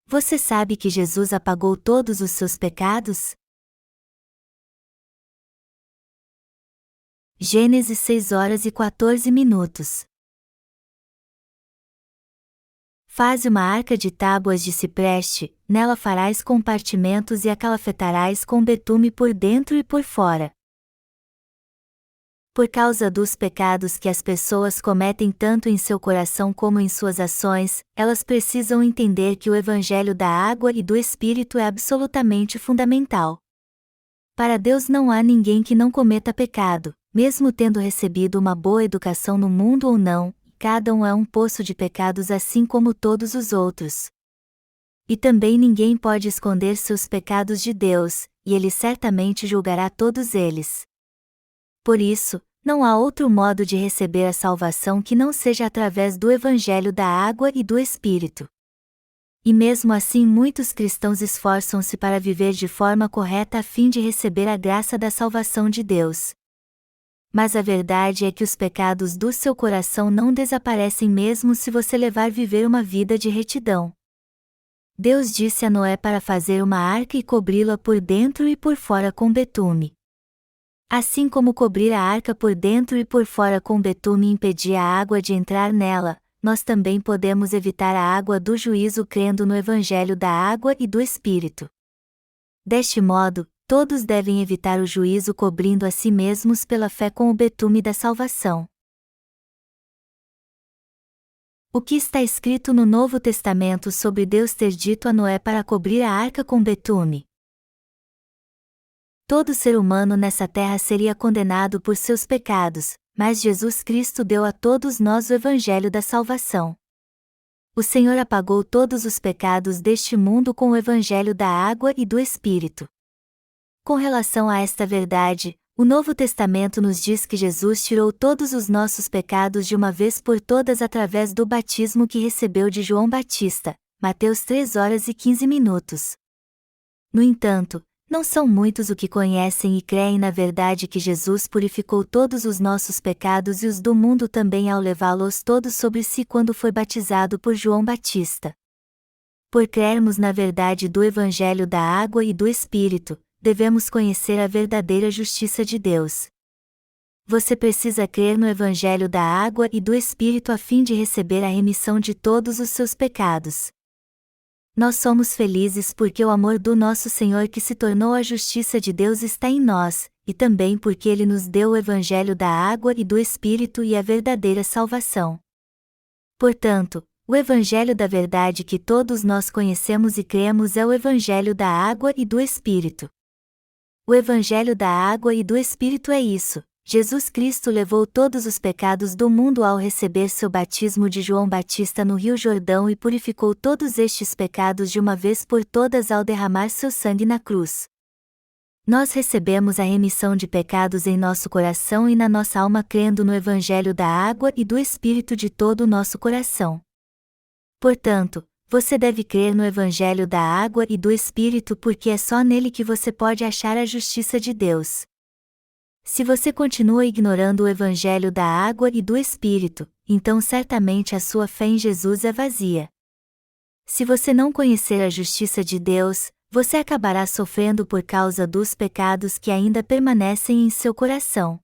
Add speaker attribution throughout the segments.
Speaker 1: Você sabe que Jesus apagou todos os seus pecados? Gênesis 6 horas e 14 minutos. Faze uma arca de tábuas de cipreste, nela farás compartimentos e a calafetarás com betume por dentro e por fora. Por causa dos pecados que as pessoas cometem tanto em seu coração como em suas ações, elas precisam entender que o Evangelho da água e do Espírito é absolutamente fundamental. Para Deus não há ninguém que não cometa pecado, mesmo tendo recebido uma boa educação no mundo ou não, cada um é um poço de pecados assim como todos os outros. E também ninguém pode esconder seus pecados de Deus, e Ele certamente julgará todos eles. Por isso, não há outro modo de receber a salvação que não seja através do Evangelho da água e do Espírito. E mesmo assim muitos cristãos esforçam-se para viver de forma correta a fim de receber a graça da salvação de Deus. Mas a verdade é que os pecados do seu coração não desaparecem mesmo se você levar viver uma vida de retidão. Deus disse a Noé para fazer uma arca e cobri-la por dentro e por fora com betume. Assim como cobrir a arca por dentro e por fora com betume impedia a água de entrar nela, nós também podemos evitar a água do juízo crendo no Evangelho da água e do Espírito. Deste modo, todos devem evitar o juízo cobrindo a si mesmos pela fé com o betume da salvação. O que está escrito no Novo Testamento sobre Deus ter dito a Noé para cobrir a arca com betume? Todo ser humano nessa terra seria condenado por seus pecados, mas Jesus Cristo deu a todos nós o Evangelho da salvação. O Senhor apagou todos os pecados deste mundo com o Evangelho da água e do Espírito. Com relação a esta verdade, o Novo Testamento nos diz que Jesus tirou todos os nossos pecados de uma vez por todas através do batismo que recebeu de João Batista, Mateus 3 horas e 15 minutos. No entanto, não são muitos os que conhecem e creem na verdade que Jesus purificou todos os nossos pecados e os do mundo também ao levá-los todos sobre si quando foi batizado por João Batista. Por crermos na verdade do Evangelho da água e do Espírito, devemos conhecer a verdadeira justiça de Deus. Você precisa crer no Evangelho da água e do Espírito a fim de receber a remissão de todos os seus pecados. Nós somos felizes porque o amor do nosso Senhor que se tornou a justiça de Deus está em nós, e também porque Ele nos deu o Evangelho da água e do Espírito e a verdadeira salvação. Portanto, o Evangelho da verdade que todos nós conhecemos e cremos é o Evangelho da água e do Espírito. O Evangelho da água e do Espírito é isso: Jesus Cristo levou todos os pecados do mundo ao receber seu batismo de João Batista no Rio Jordão e purificou todos estes pecados de uma vez por todas ao derramar seu sangue na cruz. Nós recebemos a remissão de pecados em nosso coração e na nossa alma crendo no Evangelho da água e do Espírito de todo o nosso coração. Portanto, você deve crer no Evangelho da água e do Espírito porque é só nele que você pode achar a justiça de Deus. Se você continua ignorando o Evangelho da água e do Espírito, então certamente a sua fé em Jesus é vazia. Se você não conhecer a justiça de Deus, você acabará sofrendo por causa dos pecados que ainda permanecem em seu coração.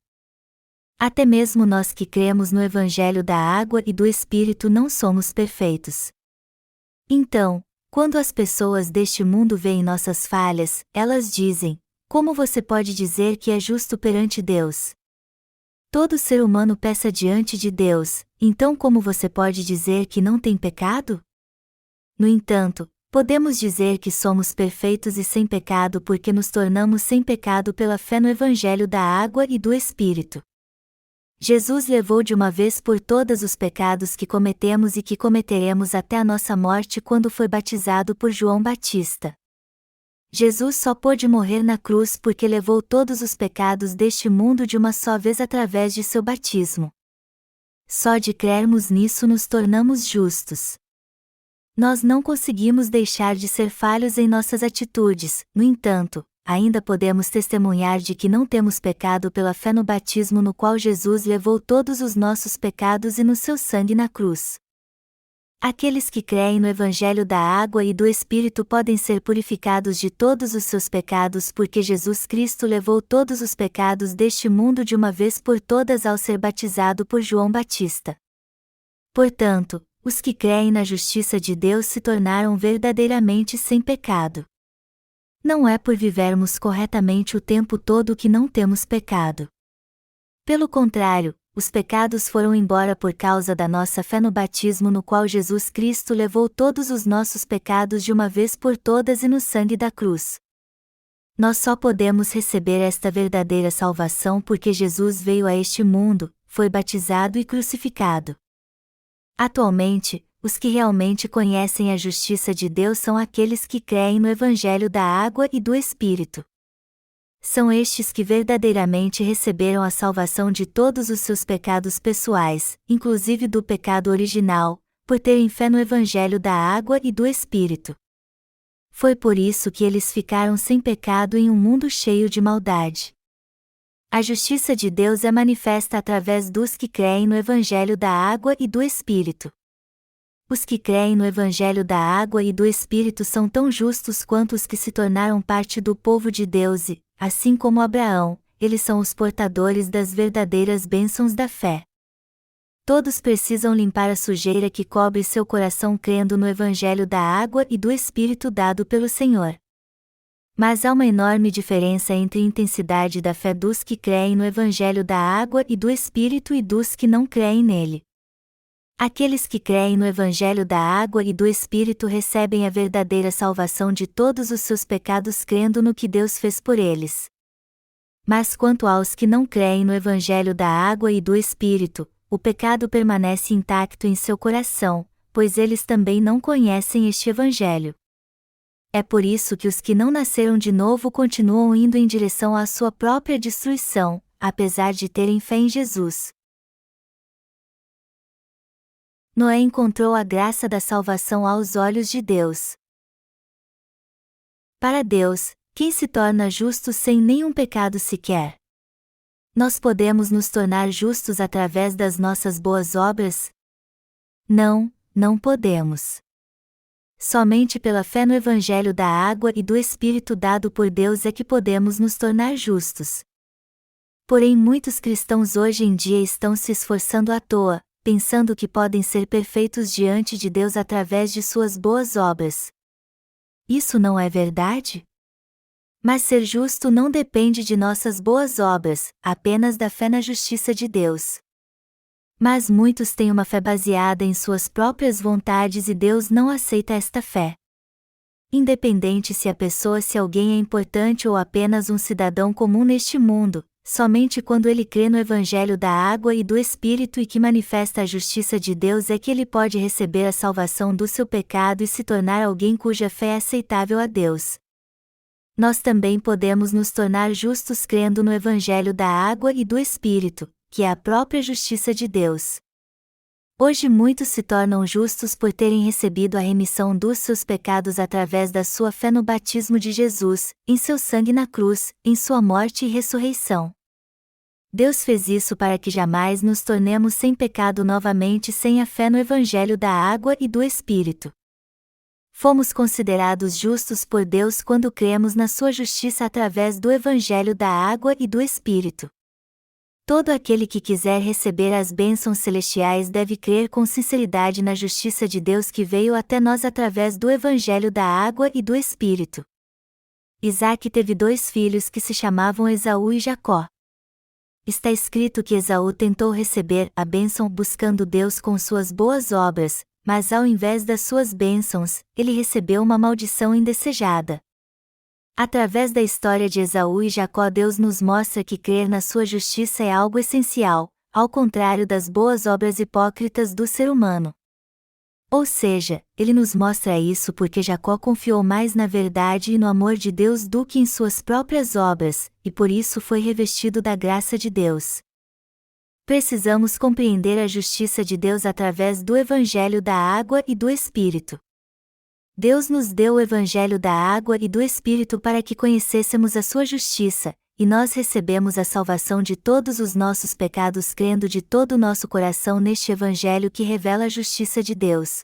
Speaker 1: Até mesmo nós que cremos no Evangelho da água e do Espírito não somos perfeitos. Então, quando as pessoas deste mundo veem nossas falhas, elas dizem: como você pode dizer que é justo perante Deus? Todo ser humano peca diante de Deus, então como você pode dizer que não tem pecado? No entanto, podemos dizer que somos perfeitos e sem pecado porque nos tornamos sem pecado pela fé no Evangelho da água e do Espírito. Jesus levou de uma vez por todas os pecados que cometemos e que cometeremos até a nossa morte quando foi batizado por João Batista. Jesus só pôde morrer na cruz porque levou todos os pecados deste mundo de uma só vez através de seu batismo. Só de crermos nisso nos tornamos justos. Nós não conseguimos deixar de ser falhos em nossas atitudes, no entanto, ainda podemos testemunhar de que não temos pecado pela fé no batismo no qual Jesus levou todos os nossos pecados e no seu sangue na cruz. Aqueles que creem no Evangelho da água e do Espírito podem ser purificados de todos os seus pecados porque Jesus Cristo levou todos os pecados deste mundo de uma vez por todas ao ser batizado por João Batista. Portanto, os que creem na justiça de Deus se tornaram verdadeiramente sem pecado. Não é por vivermos corretamente o tempo todo que não temos pecado. Pelo contrário, os pecados foram embora por causa da nossa fé no batismo no qual Jesus Cristo levou todos os nossos pecados de uma vez por todas e no sangue da cruz. Nós só podemos receber esta verdadeira salvação porque Jesus veio a este mundo, foi batizado e crucificado. Atualmente, os que realmente conhecem a justiça de Deus são aqueles que creem no Evangelho da água e do Espírito. São estes que verdadeiramente receberam a salvação de todos os seus pecados pessoais, inclusive do pecado original, por terem fé no Evangelho da água e do Espírito. Foi por isso que eles ficaram sem pecado em um mundo cheio de maldade. A justiça de Deus é manifesta através dos que creem no Evangelho da água e do Espírito. Os que creem no Evangelho da água e do Espírito são tão justos quanto os que se tornaram parte do povo de Deus e, assim como Abraão, eles são os portadores das verdadeiras bênçãos da fé. Todos precisam limpar a sujeira que cobre seu coração crendo no Evangelho da água e do Espírito dado pelo Senhor. Mas há uma enorme diferença entre a intensidade da fé dos que creem no Evangelho da água e do Espírito e dos que não creem nele. Aqueles que creem no Evangelho da água e do Espírito recebem a verdadeira salvação de todos os seus pecados crendo no que Deus fez por eles. Mas quanto aos que não creem no Evangelho da água e do Espírito, o pecado permanece intacto em seu coração, pois eles também não conhecem este Evangelho. É por isso que os que não nasceram de novo continuam indo em direção à sua própria destruição, apesar de terem fé em Jesus. Noé encontrou a graça da salvação aos olhos de Deus. Para Deus, quem se torna justo sem nenhum pecado sequer? Nós podemos nos tornar justos através das nossas boas obras? Não, não podemos. Somente pela fé no Evangelho da água e do Espírito dado por Deus é que podemos nos tornar justos. Porém, muitos cristãos hoje em dia estão se esforçando à toa, pensando que podem ser perfeitos diante de Deus através de suas boas obras. Isso não é verdade? Mas ser justo não depende de nossas boas obras, apenas da fé na justiça de Deus. Mas muitos têm uma fé baseada em suas próprias vontades e Deus não aceita esta fé. Independente se alguém é importante ou apenas um cidadão comum neste mundo, somente quando ele crê no Evangelho da água e do Espírito e que manifesta a justiça de Deus é que ele pode receber a salvação do seu pecado e se tornar alguém cuja fé é aceitável a Deus. Nós também podemos nos tornar justos crendo no Evangelho da água e do Espírito, que é a própria justiça de Deus. Hoje muitos se tornam justos por terem recebido a remissão dos seus pecados através da sua fé no batismo de Jesus, em seu sangue na cruz, em sua morte e ressurreição. Deus fez isso para que jamais nos tornemos sem pecado novamente sem a fé no Evangelho da água e do Espírito. Fomos considerados justos por Deus quando cremos na sua justiça através do Evangelho da água e do Espírito. Todo aquele que quiser receber as bênçãos celestiais deve crer com sinceridade na justiça de Deus que veio até nós através do Evangelho da água e do Espírito. Isaque teve 2 filhos que se chamavam Esaú e Jacó. Está escrito que Esaú tentou receber a bênção buscando Deus com suas boas obras, mas ao invés das suas bênçãos, ele recebeu uma maldição indesejada. Através da história de Esaú e Jacó, Deus nos mostra que crer na sua justiça é algo essencial, ao contrário das boas obras hipócritas do ser humano. Ou seja, ele nos mostra isso porque Jacó confiou mais na verdade e no amor de Deus do que em suas próprias obras, e por isso foi revestido da graça de Deus. Precisamos compreender a justiça de Deus através do Evangelho da água e do Espírito. Deus nos deu o Evangelho da água e do Espírito para que conhecêssemos a sua justiça, e nós recebemos a salvação de todos os nossos pecados crendo de todo o nosso coração neste Evangelho que revela a justiça de Deus.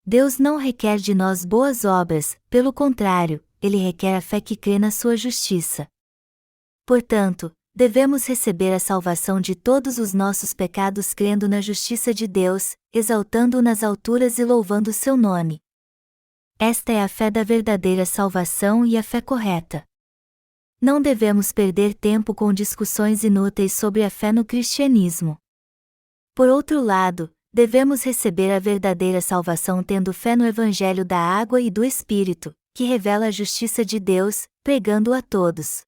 Speaker 1: Deus não requer de nós boas obras, pelo contrário, Ele requer a fé que crê na sua justiça. Portanto, devemos receber a salvação de todos os nossos pecados crendo na justiça de Deus, exaltando-o nas alturas e louvando seu nome. Esta é a fé da verdadeira salvação e a fé correta. Não devemos perder tempo com discussões inúteis sobre a fé no cristianismo. Por outro lado, devemos receber a verdadeira salvação tendo fé no Evangelho da água e do Espírito, que revela a justiça de Deus, pregando-o a todos.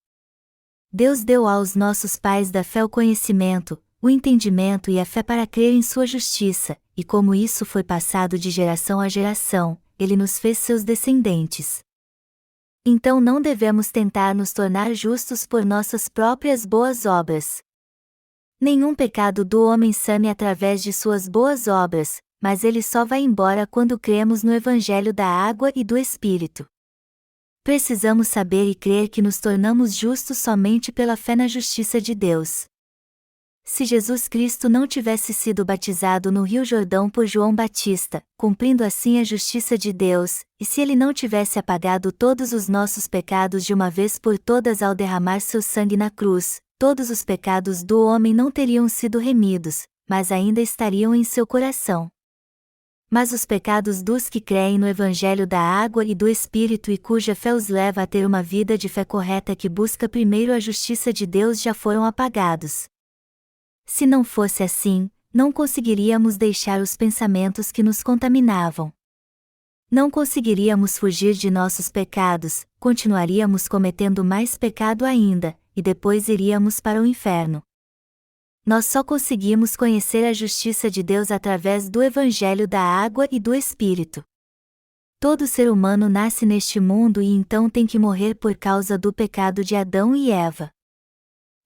Speaker 1: Deus deu aos nossos pais da fé o conhecimento, o entendimento e a fé para crer em sua justiça, e como isso foi passado de geração a geração, Ele nos fez seus descendentes. Então não devemos tentar nos tornar justos por nossas próprias boas obras. Nenhum pecado do homem some através de suas boas obras, mas ele só vai embora quando cremos no Evangelho da água e do Espírito. Precisamos saber e crer que nos tornamos justos somente pela fé na justiça de Deus. Se Jesus Cristo não tivesse sido batizado no Rio Jordão por João Batista, cumprindo assim a justiça de Deus, e se ele não tivesse apagado todos os nossos pecados de uma vez por todas ao derramar seu sangue na cruz, todos os pecados do homem não teriam sido remidos, mas ainda estariam em seu coração. Mas os pecados dos que creem no Evangelho da água e do Espírito e cuja fé os leva a ter uma vida de fé correta que busca primeiro a justiça de Deus já foram apagados. Se não fosse assim, não conseguiríamos deixar os pensamentos que nos contaminavam. Não conseguiríamos fugir de nossos pecados, continuaríamos cometendo mais pecado ainda, e depois iríamos para o inferno. Nós só conseguimos conhecer a justiça de Deus através do Evangelho da água e do Espírito. Todo ser humano nasce neste mundo e então tem que morrer por causa do pecado de Adão e Eva.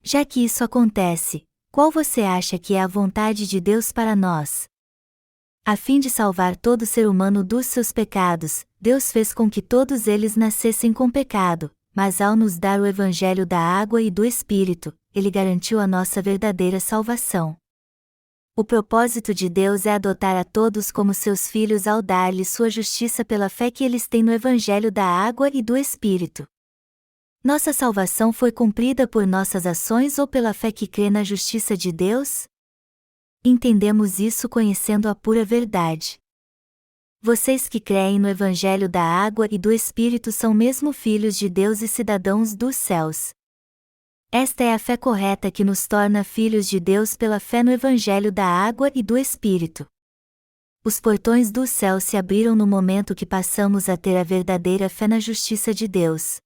Speaker 1: Já que isso acontece, qual você acha que é a vontade de Deus para nós? A fim de salvar todo ser humano dos seus pecados, Deus fez com que todos eles nascessem com pecado, mas ao nos dar o Evangelho da água e do Espírito, Ele garantiu a nossa verdadeira salvação. O propósito de Deus é adotar a todos como seus filhos ao dar-lhes sua justiça pela fé que eles têm no Evangelho da água e do Espírito. Nossa salvação foi cumprida por nossas ações ou pela fé que crê na justiça de Deus? Entendemos isso conhecendo a pura verdade. Vocês que creem no Evangelho da água e do Espírito são mesmo filhos de Deus e cidadãos dos céus. Esta é a fé correta que nos torna filhos de Deus pela fé no Evangelho da água e do Espírito. Os portões do céu se abriram no momento que passamos a ter a verdadeira fé na justiça de Deus.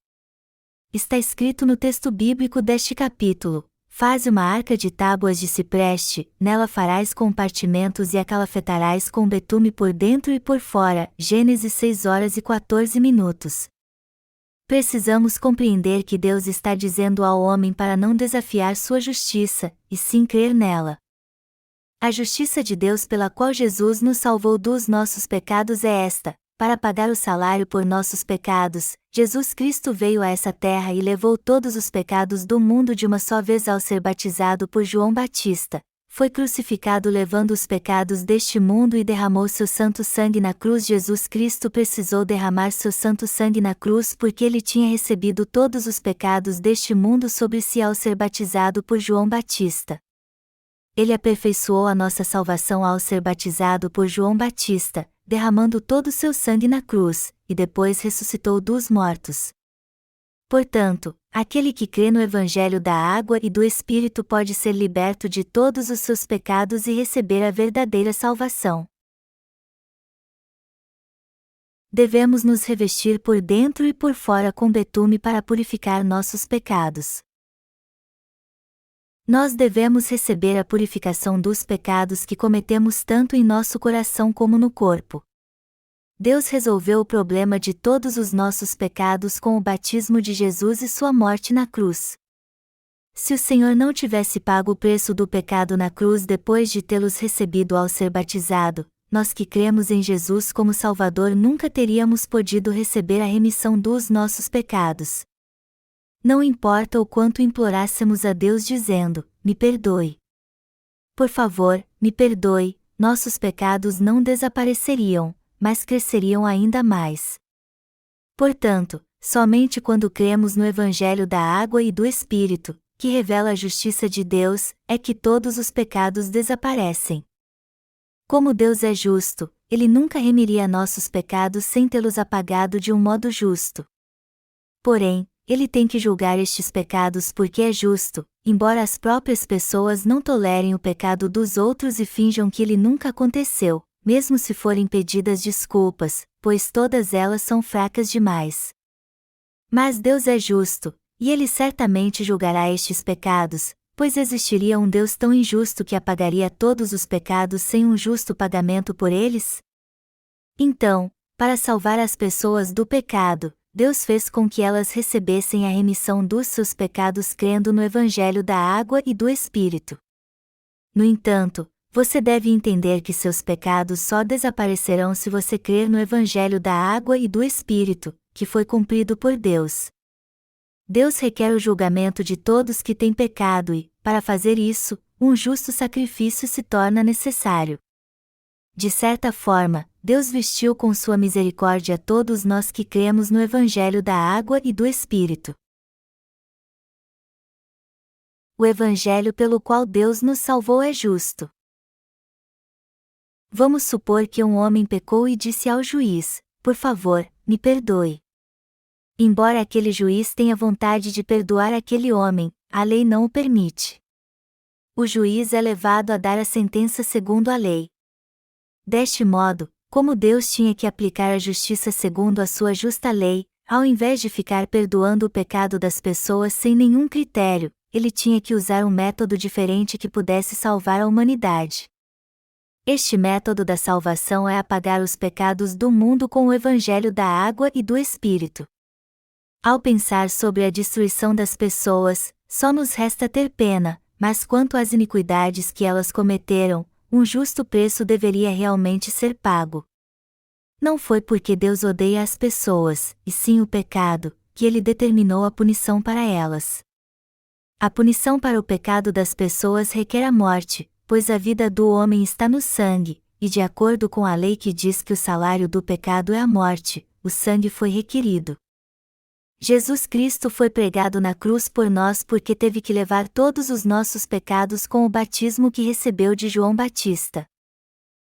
Speaker 1: Está escrito no texto bíblico deste capítulo: Faze uma arca de tábuas de cipreste, nela farás compartimentos e a calafetarás com betume por dentro e por fora. Gênesis 6h14. Precisamos compreender que Deus está dizendo ao homem para não desafiar sua justiça, e sim crer nela. A justiça de Deus pela qual Jesus nos salvou dos nossos pecados é esta: para pagar o salário por nossos pecados, Jesus Cristo veio a essa terra e levou todos os pecados do mundo de uma só vez ao ser batizado por João Batista. Foi crucificado levando os pecados deste mundo e derramou seu santo sangue na cruz. Jesus Cristo precisou derramar seu santo sangue na cruz porque ele tinha recebido todos os pecados deste mundo sobre si ao ser batizado por João Batista. Ele aperfeiçoou a nossa salvação ao ser batizado por João Batista, derramando todo o seu sangue na cruz, e depois ressuscitou dos mortos. Portanto, aquele que crê no Evangelho da água e do Espírito pode ser liberto de todos os seus pecados e receber a verdadeira salvação. Devemos nos revestir por dentro e por fora com betume para purificar nossos pecados. Nós devemos receber a purificação dos pecados que cometemos tanto em nosso coração como no corpo. Deus resolveu o problema de todos os nossos pecados com o batismo de Jesus e sua morte na cruz. Se o Senhor não tivesse pago o preço do pecado na cruz depois de tê-los recebido ao ser batizado, nós que cremos em Jesus como Salvador nunca teríamos podido receber a remissão dos nossos pecados. Não importa o quanto implorássemos a Deus dizendo: me perdoe. Por favor, me perdoe, nossos pecados não desapareceriam, mas cresceriam ainda mais. Portanto, somente quando cremos no Evangelho da Água e do Espírito, que revela a justiça de Deus, é que todos os pecados desaparecem. Como Deus é justo, Ele nunca remiria nossos pecados sem tê-los apagado de um modo justo. Porém, Ele tem que julgar estes pecados porque é justo, embora as próprias pessoas não tolerem o pecado dos outros e finjam que ele nunca aconteceu, mesmo se forem pedidas desculpas, pois todas elas são fracas demais. Mas Deus é justo, e Ele certamente julgará estes pecados, pois existiria um Deus tão injusto que apagaria todos os pecados sem um justo pagamento por eles? Então, para salvar as pessoas do pecado, Deus fez com que elas recebessem a remissão dos seus pecados crendo no Evangelho da Água e do Espírito. No entanto, você deve entender que seus pecados só desaparecerão se você crer no Evangelho da Água e do Espírito, que foi cumprido por Deus. Deus requer o julgamento de todos que têm pecado e, para fazer isso, um justo sacrifício se torna necessário. De certa forma, Deus vestiu com sua misericórdia todos nós que cremos no Evangelho da Água e do Espírito. O Evangelho pelo qual Deus nos salvou é justo. Vamos supor que um homem pecou e disse ao juiz: "Por favor, me perdoe." Embora aquele juiz tenha vontade de perdoar aquele homem, a lei não o permite. O juiz é levado a dar a sentença segundo a lei. Deste modo, como Deus tinha que aplicar a justiça segundo a sua justa lei, ao invés de ficar perdoando o pecado das pessoas sem nenhum critério, ele tinha que usar um método diferente que pudesse salvar a humanidade. Este método da salvação é apagar os pecados do mundo com o Evangelho da Água e do Espírito. Ao pensar sobre a destruição das pessoas, só nos resta ter pena, mas quanto às iniquidades que elas cometeram, um justo preço deveria realmente ser pago. Não foi porque Deus odeia as pessoas, e sim o pecado, que Ele determinou a punição para elas. A punição para o pecado das pessoas requer a morte, pois a vida do homem está no sangue, e de acordo com a lei que diz que o salário do pecado é a morte, o sangue foi requerido. Jesus Cristo foi pregado na cruz por nós porque teve que levar todos os nossos pecados com o batismo que recebeu de João Batista.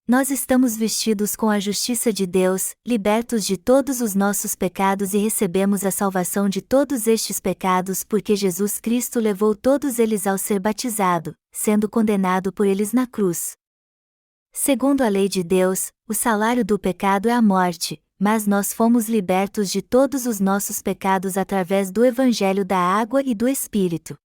Speaker 1: Nós estamos vestidos com a justiça de Deus, libertos de todos os nossos pecados e recebemos a salvação de todos estes pecados porque Jesus Cristo levou todos eles ao ser batizado, sendo condenado por eles na cruz. Segundo a lei de Deus, o salário do pecado é a morte, mas nós fomos libertos de todos os nossos pecados através do Evangelho da Água e do Espírito.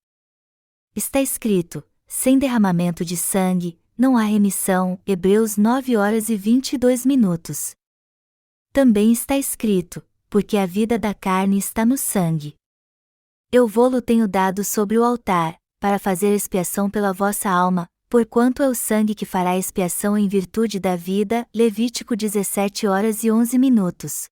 Speaker 1: Está escrito: sem derramamento de sangue, não há remissão. Hebreus 9h22. Também está escrito: porque a vida da carne está no sangue. Eu vô-lo tenho dado sobre o altar, para fazer expiação pela vossa alma, porquanto é o sangue que fará expiação em virtude da vida. Levítico 17h11.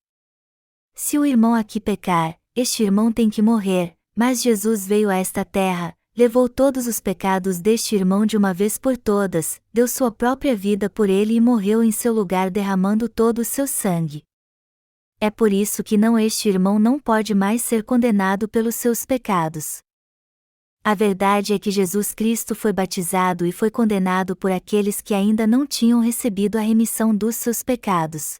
Speaker 1: Se o irmão aqui pecar, este irmão tem que morrer, mas Jesus veio a esta terra, levou todos os pecados deste irmão de uma vez por todas, deu sua própria vida por ele e morreu em seu lugar derramando todo o seu sangue. É por isso que este irmão não pode mais ser condenado pelos seus pecados. A verdade é que Jesus Cristo foi batizado e foi condenado por aqueles que ainda não tinham recebido a remissão dos seus pecados.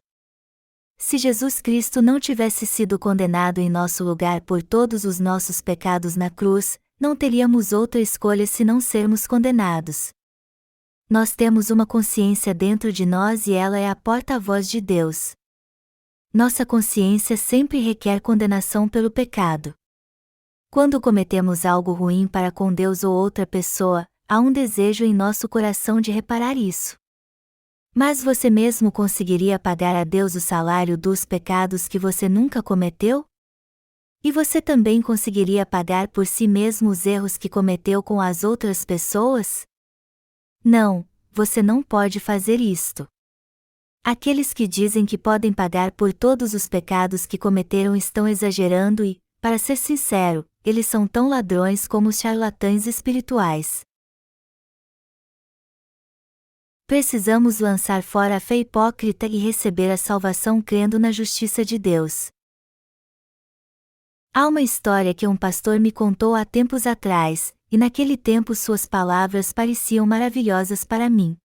Speaker 1: Se Jesus Cristo não tivesse sido condenado em nosso lugar por todos os nossos pecados na cruz, não teríamos outra escolha senão sermos condenados. Nós temos uma consciência dentro de nós e ela é a porta-voz de Deus. Nossa consciência sempre requer condenação pelo pecado. Quando cometemos algo ruim para com Deus ou outra pessoa, há um desejo em nosso coração de reparar isso. Mas você mesmo conseguiria pagar a Deus o salário dos pecados que você nunca cometeu? E você também conseguiria pagar por si mesmo os erros que cometeu com as outras pessoas? Não, você não pode fazer isto. Aqueles que dizem que podem pagar por todos os pecados que cometeram estão exagerando e, para ser sincero, eles são tão ladrões como os charlatães espirituais. Precisamos lançar fora a fé hipócrita e receber a salvação crendo na justiça de Deus. Há uma história que um pastor me contou há tempos atrás, e naquele tempo suas palavras pareciam maravilhosas para mim.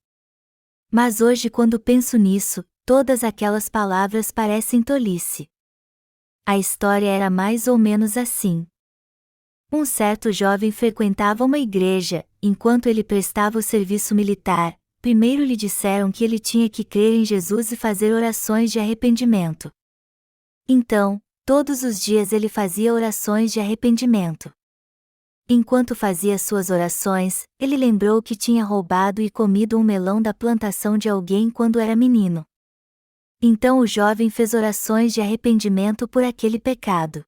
Speaker 1: Mas hoje, quando penso nisso, todas aquelas palavras parecem tolice. A história era mais ou menos assim. Um certo jovem frequentava uma igreja. Enquanto ele prestava o serviço militar, primeiro lhe disseram que ele tinha que crer em Jesus e fazer orações de arrependimento. Então, todos os dias ele fazia orações de arrependimento. Enquanto fazia suas orações, ele lembrou que tinha roubado e comido um melão da plantação de alguém quando era menino. Então o jovem fez orações de arrependimento por aquele pecado.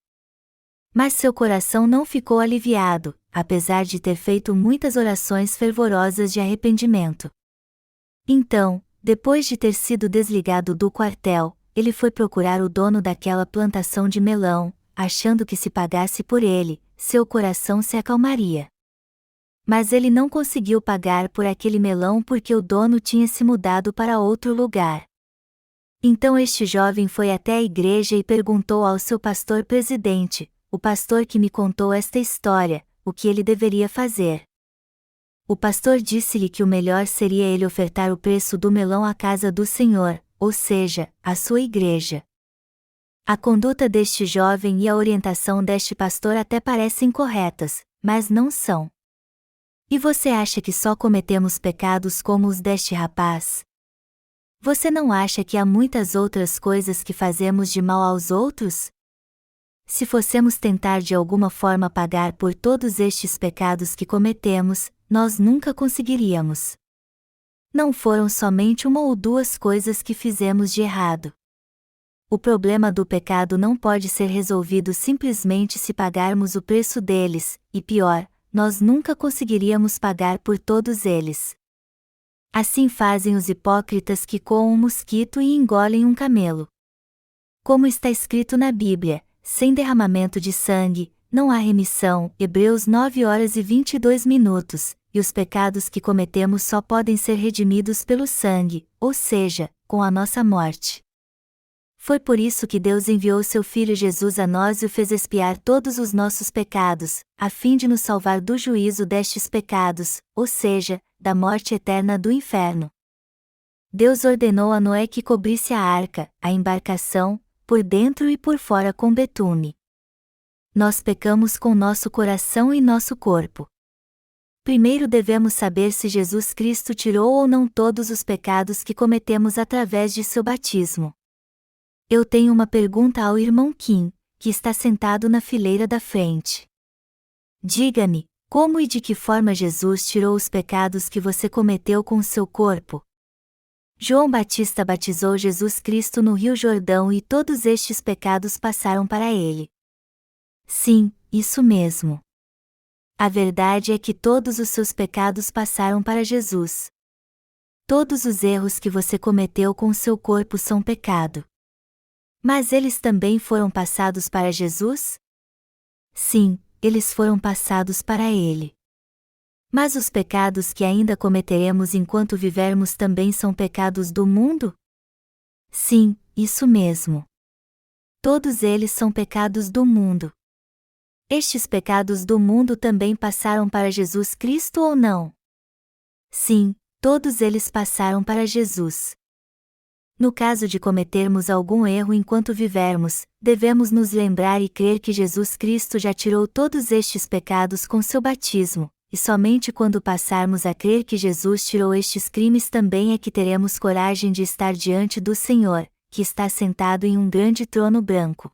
Speaker 1: Mas seu coração não ficou aliviado, apesar de ter feito muitas orações fervorosas de arrependimento. Então, depois de ter sido desligado do quartel, ele foi procurar o dono daquela plantação de melão, achando que se pagasse por ele, seu coração se acalmaria. Mas ele não conseguiu pagar por aquele melão porque o dono tinha se mudado para outro lugar. Então este jovem foi até a igreja e perguntou ao seu pastor presidente, o pastor que me contou esta história, o que ele deveria fazer. O pastor disse-lhe que o melhor seria ele ofertar o preço do melão à casa do Senhor, ou seja, à sua igreja. A conduta deste jovem e a orientação deste pastor até parecem corretas, mas não são. E você acha que só cometemos pecados como os deste rapaz? Você não acha que há muitas outras coisas que fazemos de mal aos outros? Se fossemos tentar de alguma forma pagar por todos estes pecados que cometemos, nós nunca conseguiríamos. Não foram somente uma ou duas coisas que fizemos de errado. O problema do pecado não pode ser resolvido simplesmente se pagarmos o preço deles, e pior, nós nunca conseguiríamos pagar por todos eles. Assim fazem os hipócritas que coam um mosquito e engolem um camelo. Como está escrito na Bíblia, sem derramamento de sangue, não há remissão, Hebreus 9h22, e os pecados que cometemos só podem ser redimidos pelo sangue, ou seja, com a nossa morte. Foi por isso que Deus enviou seu Filho Jesus a nós e o fez expiar todos os nossos pecados, a fim de nos salvar do juízo destes pecados, ou seja, da morte eterna do inferno. Deus ordenou a Noé que cobrisse a arca, a embarcação, por dentro e por fora com betume. Nós pecamos com nosso coração e nosso corpo. Primeiro devemos saber se Jesus Cristo tirou ou não todos os pecados que cometemos através de seu batismo. Eu tenho uma pergunta ao irmão Kim, que está sentado na fileira da frente. Diga-me, como e de que forma Jesus tirou os pecados que você cometeu com o seu corpo? João Batista batizou Jesus Cristo no Rio Jordão e todos estes pecados passaram para ele. Sim, isso mesmo. A verdade é que todos os seus pecados passaram para Jesus. Todos os erros que você cometeu com o seu corpo são pecado. Mas eles também foram passados para Jesus? Sim, eles foram passados para ele. Mas os pecados que ainda cometeremos enquanto vivermos também são pecados do mundo? Sim, isso mesmo. Todos eles são pecados do mundo. Estes pecados do mundo também passaram para Jesus Cristo ou não? Sim, todos eles passaram para Jesus. No caso de cometermos algum erro enquanto vivermos, devemos nos lembrar e crer que Jesus Cristo já tirou todos estes pecados com seu batismo, e somente quando passarmos a crer que Jesus tirou estes crimes também é que teremos coragem de estar diante do Senhor, que está sentado em um grande trono branco.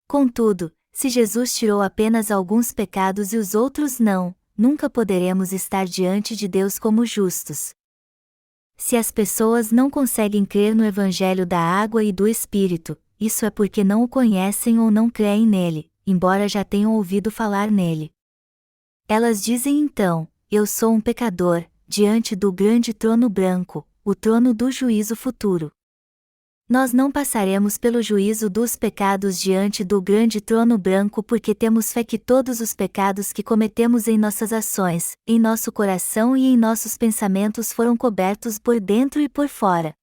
Speaker 1: Contudo, se Jesus tirou apenas alguns pecados e os outros não, nunca poderemos estar diante de Deus como justos. Se as pessoas não conseguem crer no Evangelho da água e do Espírito, isso é porque não o conhecem ou não creem nele, embora já tenham ouvido falar nele. Elas dizem então, eu sou um pecador, diante do grande trono branco, o trono do juízo futuro. Nós não passaremos pelo juízo dos pecados diante do grande trono branco porque temos fé que todos os pecados que cometemos em nossas ações, em nosso coração e em nossos pensamentos foram cobertos por dentro e por fora.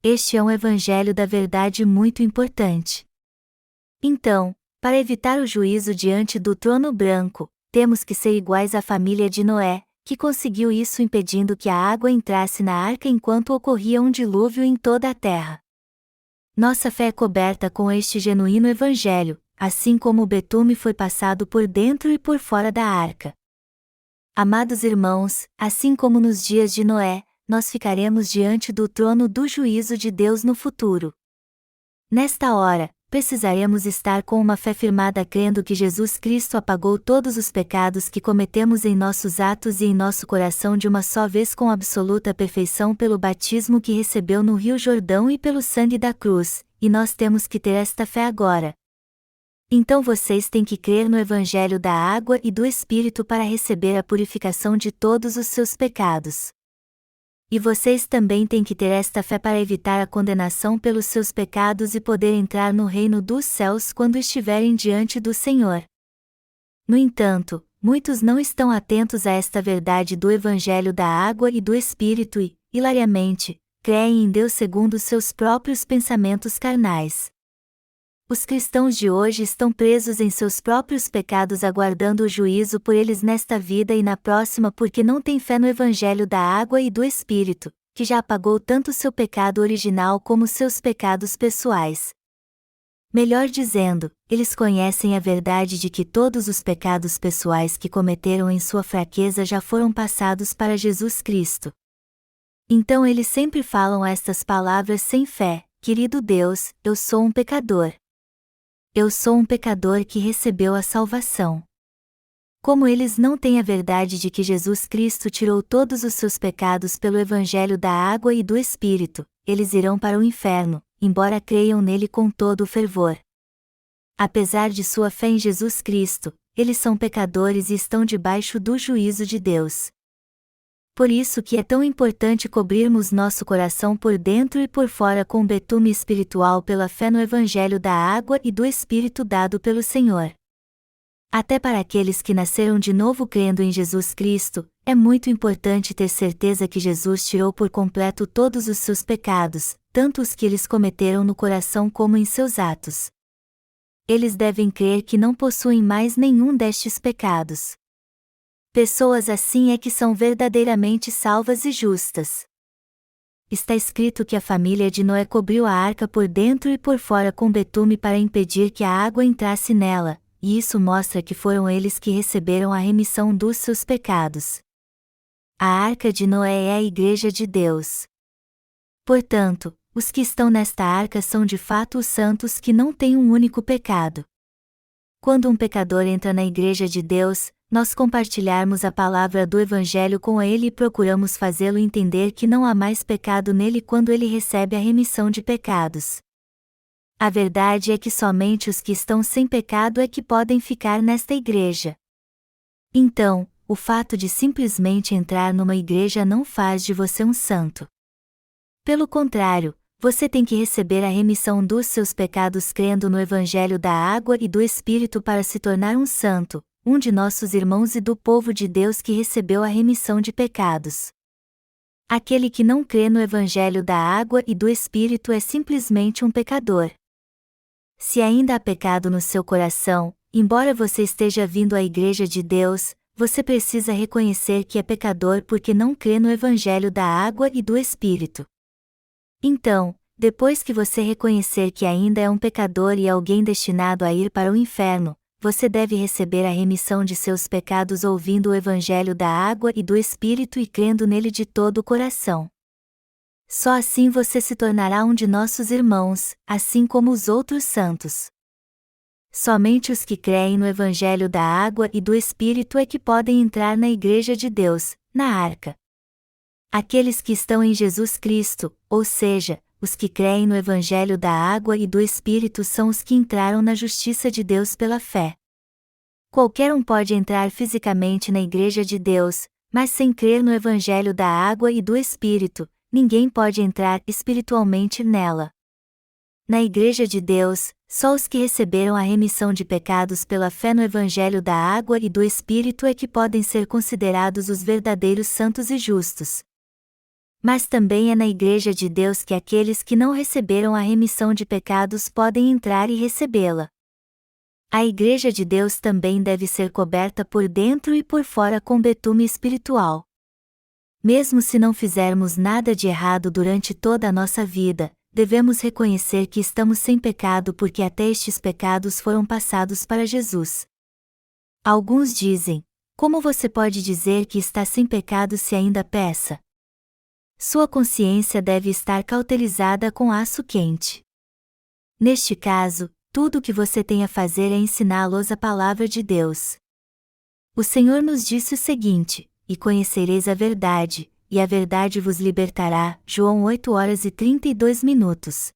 Speaker 1: Este é um evangelho da verdade muito importante. Então, para evitar o juízo diante do trono branco, temos que ser iguais à família de Noé, que conseguiu isso impedindo que a água entrasse na arca enquanto ocorria um dilúvio em toda a terra. Nossa fé é coberta com este genuíno evangelho, assim como o betume foi passado por dentro e por fora da arca. Amados irmãos, assim como nos dias de Noé, nós ficaremos diante do trono do juízo de Deus no futuro. Nesta hora, precisaremos estar com uma fé firmada crendo que Jesus Cristo apagou todos os pecados que cometemos em nossos atos e em nosso coração de uma só vez com absoluta perfeição pelo batismo que recebeu no Rio Jordão e pelo sangue da cruz, e nós temos que ter esta fé agora. Então vocês têm que crer no Evangelho da água e do Espírito para receber a purificação de todos os seus pecados. E vocês também têm que ter esta fé para evitar a condenação pelos seus pecados e poder entrar no reino dos céus quando estiverem diante do Senhor. No entanto, muitos não estão atentos a esta verdade do Evangelho da água e do Espírito e, hilariamente, creem em Deus segundo seus próprios pensamentos carnais. Os cristãos de hoje estão presos em seus próprios pecados aguardando o juízo por eles nesta vida e na próxima porque não têm fé no Evangelho da água e do Espírito, que já apagou tanto seu pecado original como seus pecados pessoais. Melhor dizendo, eles conhecem a verdade de que todos os pecados pessoais que cometeram em sua fraqueza já foram passados para Jesus Cristo. Então eles sempre falam estas palavras sem fé: querido Deus, eu sou um pecador. Eu sou um pecador que recebeu a salvação. Como eles não têm a verdade de que Jesus Cristo tirou todos os seus pecados pelo Evangelho da água e do Espírito, eles irão para o inferno, embora creiam nele com todo o fervor. Apesar de sua fé em Jesus Cristo, eles são pecadores e estão debaixo do juízo de Deus. Por isso que é tão importante cobrirmos nosso coração por dentro e por fora com betume espiritual pela fé no Evangelho da água e do Espírito dado pelo Senhor. Até para aqueles que nasceram de novo crendo em Jesus Cristo, é muito importante ter certeza que Jesus tirou por completo todos os seus pecados, tanto os que eles cometeram no coração como em seus atos. Eles devem crer que não possuem mais nenhum destes pecados. Pessoas assim é que são verdadeiramente salvas e justas. Está escrito que a família de Noé cobriu a arca por dentro e por fora com betume para impedir que a água entrasse nela, e isso mostra que foram eles que receberam a remissão dos seus pecados. A arca de Noé é a Igreja de Deus. Portanto, os que estão nesta arca são de fato os santos que não têm um único pecado. Quando um pecador entra na Igreja de Deus, nós compartilharmos a palavra do Evangelho com ele e procuramos fazê-lo entender que não há mais pecado nele quando ele recebe a remissão de pecados. A verdade é que somente os que estão sem pecado é que podem ficar nesta igreja. Então, o fato de simplesmente entrar numa igreja não faz de você um santo. Pelo contrário, você tem que receber a remissão dos seus pecados crendo no Evangelho da água e do Espírito para se tornar um santo, um de nossos irmãos e do povo de Deus que recebeu a remissão de pecados. Aquele que não crê no Evangelho da água e do Espírito é simplesmente um pecador. Se ainda há pecado no seu coração, embora você esteja vindo à Igreja de Deus, você precisa reconhecer que é pecador porque não crê no Evangelho da água e do Espírito. Então, depois que você reconhecer que ainda é um pecador e alguém destinado a ir para o inferno, você deve receber a remissão de seus pecados ouvindo o Evangelho da água e do Espírito e crendo nele de todo o coração. Só assim você se tornará um de nossos irmãos, assim como os outros santos. Somente os que creem no Evangelho da água e do Espírito é que podem entrar na Igreja de Deus, na arca. Aqueles que estão em Jesus Cristo, ou seja, os que creem no Evangelho da água e do Espírito são os que entraram na justiça de Deus pela fé. Qualquer um pode entrar fisicamente na Igreja de Deus, mas sem crer no Evangelho da água e do Espírito, ninguém pode entrar espiritualmente nela. Na Igreja de Deus, só os que receberam a remissão de pecados pela fé no Evangelho da Água e do Espírito é que podem ser considerados os verdadeiros santos e justos. Mas também é na Igreja de Deus que aqueles que não receberam a remissão de pecados podem entrar e recebê-la. A Igreja de Deus também deve ser coberta por dentro e por fora com betume espiritual. Mesmo se não fizermos nada de errado durante toda a nossa vida, devemos reconhecer que estamos sem pecado porque até estes pecados foram passados para Jesus. Alguns dizem: como você pode dizer que está sem pecado se ainda peca? Sua consciência deve estar cauterizada com aço quente. Neste caso, tudo o que você tem a fazer é ensiná-los a palavra de Deus. O Senhor nos disse o seguinte: e conhecereis a verdade, e a verdade vos libertará. João 8h32.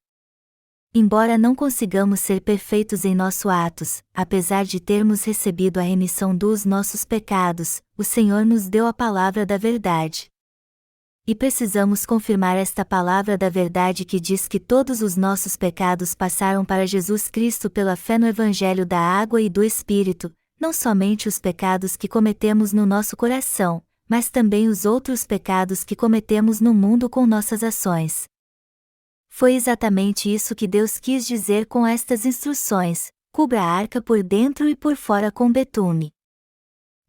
Speaker 1: Embora não consigamos ser perfeitos em nossos atos, apesar de termos recebido a remissão dos nossos pecados, o Senhor nos deu a palavra da verdade. E precisamos confirmar esta palavra da verdade que diz que todos os nossos pecados passaram para Jesus Cristo pela fé no Evangelho da Água e do Espírito, não somente os pecados que cometemos no nosso coração, mas também os outros pecados que cometemos no mundo com nossas ações. Foi exatamente isso que Deus quis dizer com estas instruções: cubra a arca por dentro e por fora com betume.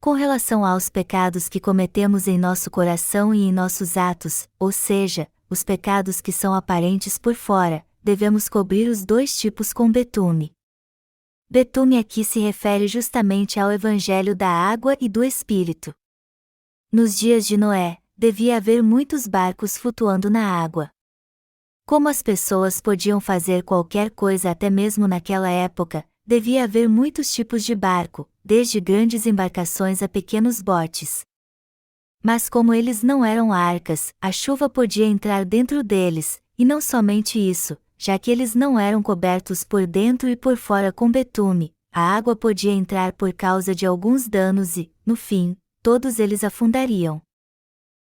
Speaker 1: Com relação aos pecados que cometemos em nosso coração e em nossos atos, ou seja, os pecados que são aparentes por fora, devemos cobrir os dois tipos com betume. Betume aqui se refere justamente ao Evangelho da Água e do Espírito. Nos dias de Noé, devia haver muitos barcos flutuando na água. Como as pessoas podiam fazer qualquer coisa até mesmo naquela época, devia haver muitos tipos de barco, desde grandes embarcações a pequenos botes. Mas como eles não eram arcas, a chuva podia entrar dentro deles, e não somente isso, já que eles não eram cobertos por dentro e por fora com betume, a água podia entrar por causa de alguns danos e, no fim, todos eles afundariam.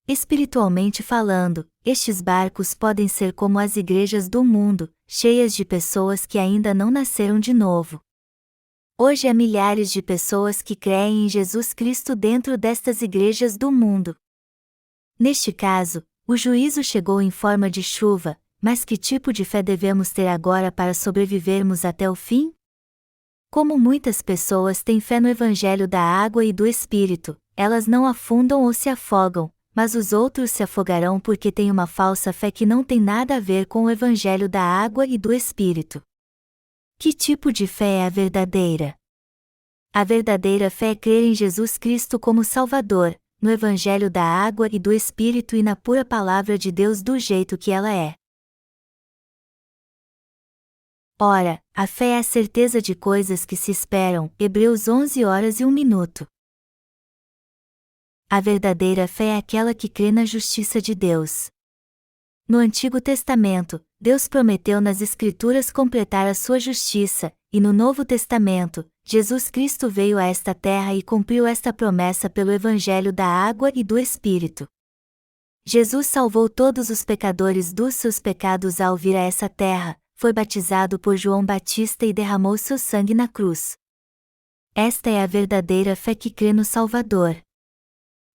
Speaker 1: Espiritualmente falando, estes barcos podem ser como as igrejas do mundo, cheias de pessoas que ainda não nasceram de novo. Hoje há milhares de pessoas que creem em Jesus Cristo dentro destas igrejas do mundo. Neste caso, o juízo chegou em forma de chuva, mas que tipo de fé devemos ter agora para sobrevivermos até o fim? Como muitas pessoas têm fé no Evangelho da Água e do Espírito, elas não afundam ou se afogam, mas os outros se afogarão porque têm uma falsa fé que não tem nada a ver com o Evangelho da Água e do Espírito. Que tipo de fé é a verdadeira? A verdadeira fé é crer em Jesus Cristo como Salvador, no Evangelho da Água e do Espírito e na pura Palavra de Deus do jeito que ela é. Ora, a fé é a certeza de coisas que se esperam. Hebreus 11h01. A verdadeira fé é aquela que crê na justiça de Deus. No Antigo Testamento, Deus prometeu nas Escrituras completar a sua justiça, e no Novo Testamento, Jesus Cristo veio a esta terra e cumpriu esta promessa pelo Evangelho da Água e do Espírito. Jesus salvou todos os pecadores dos seus pecados ao vir a essa terra, foi batizado por João Batista e derramou seu sangue na cruz. Esta é a verdadeira fé que crê no Salvador.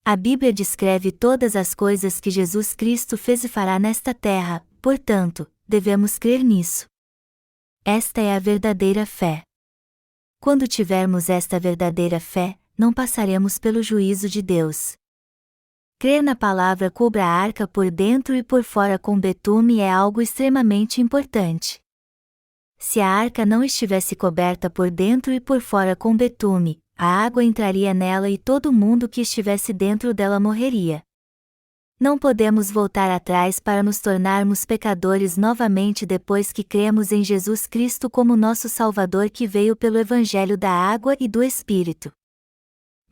Speaker 1: A Bíblia descreve todas as coisas que Jesus Cristo fez e fará nesta terra, portanto, devemos crer nisso. Esta é a verdadeira fé. Quando tivermos esta verdadeira fé, não passaremos pelo juízo de Deus. Crer na palavra cubra a arca por dentro e por fora com betume é algo extremamente importante. Se a arca não estivesse coberta por dentro e por fora com betume, a água entraria nela e todo mundo que estivesse dentro dela morreria. Não podemos voltar atrás para nos tornarmos pecadores novamente depois que cremos em Jesus Cristo como nosso Salvador que veio pelo Evangelho da Água e do Espírito.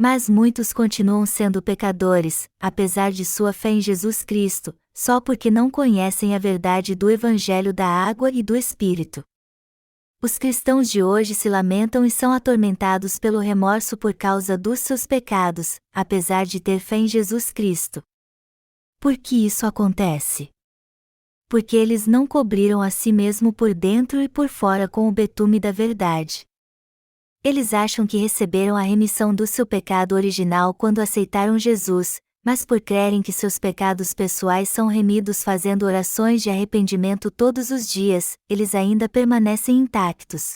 Speaker 1: Mas muitos continuam sendo pecadores, apesar de sua fé em Jesus Cristo, só porque não conhecem a verdade do Evangelho da Água e do Espírito. Os cristãos de hoje se lamentam e são atormentados pelo remorso por causa dos seus pecados, apesar de ter fé em Jesus Cristo. Por que isso acontece? Porque eles não cobriram a si mesmo por dentro e por fora com o betume da verdade. Eles acham que receberam a remissão do seu pecado original quando aceitaram Jesus, mas por crerem que seus pecados pessoais são remidos fazendo orações de arrependimento todos os dias, eles ainda permanecem intactos.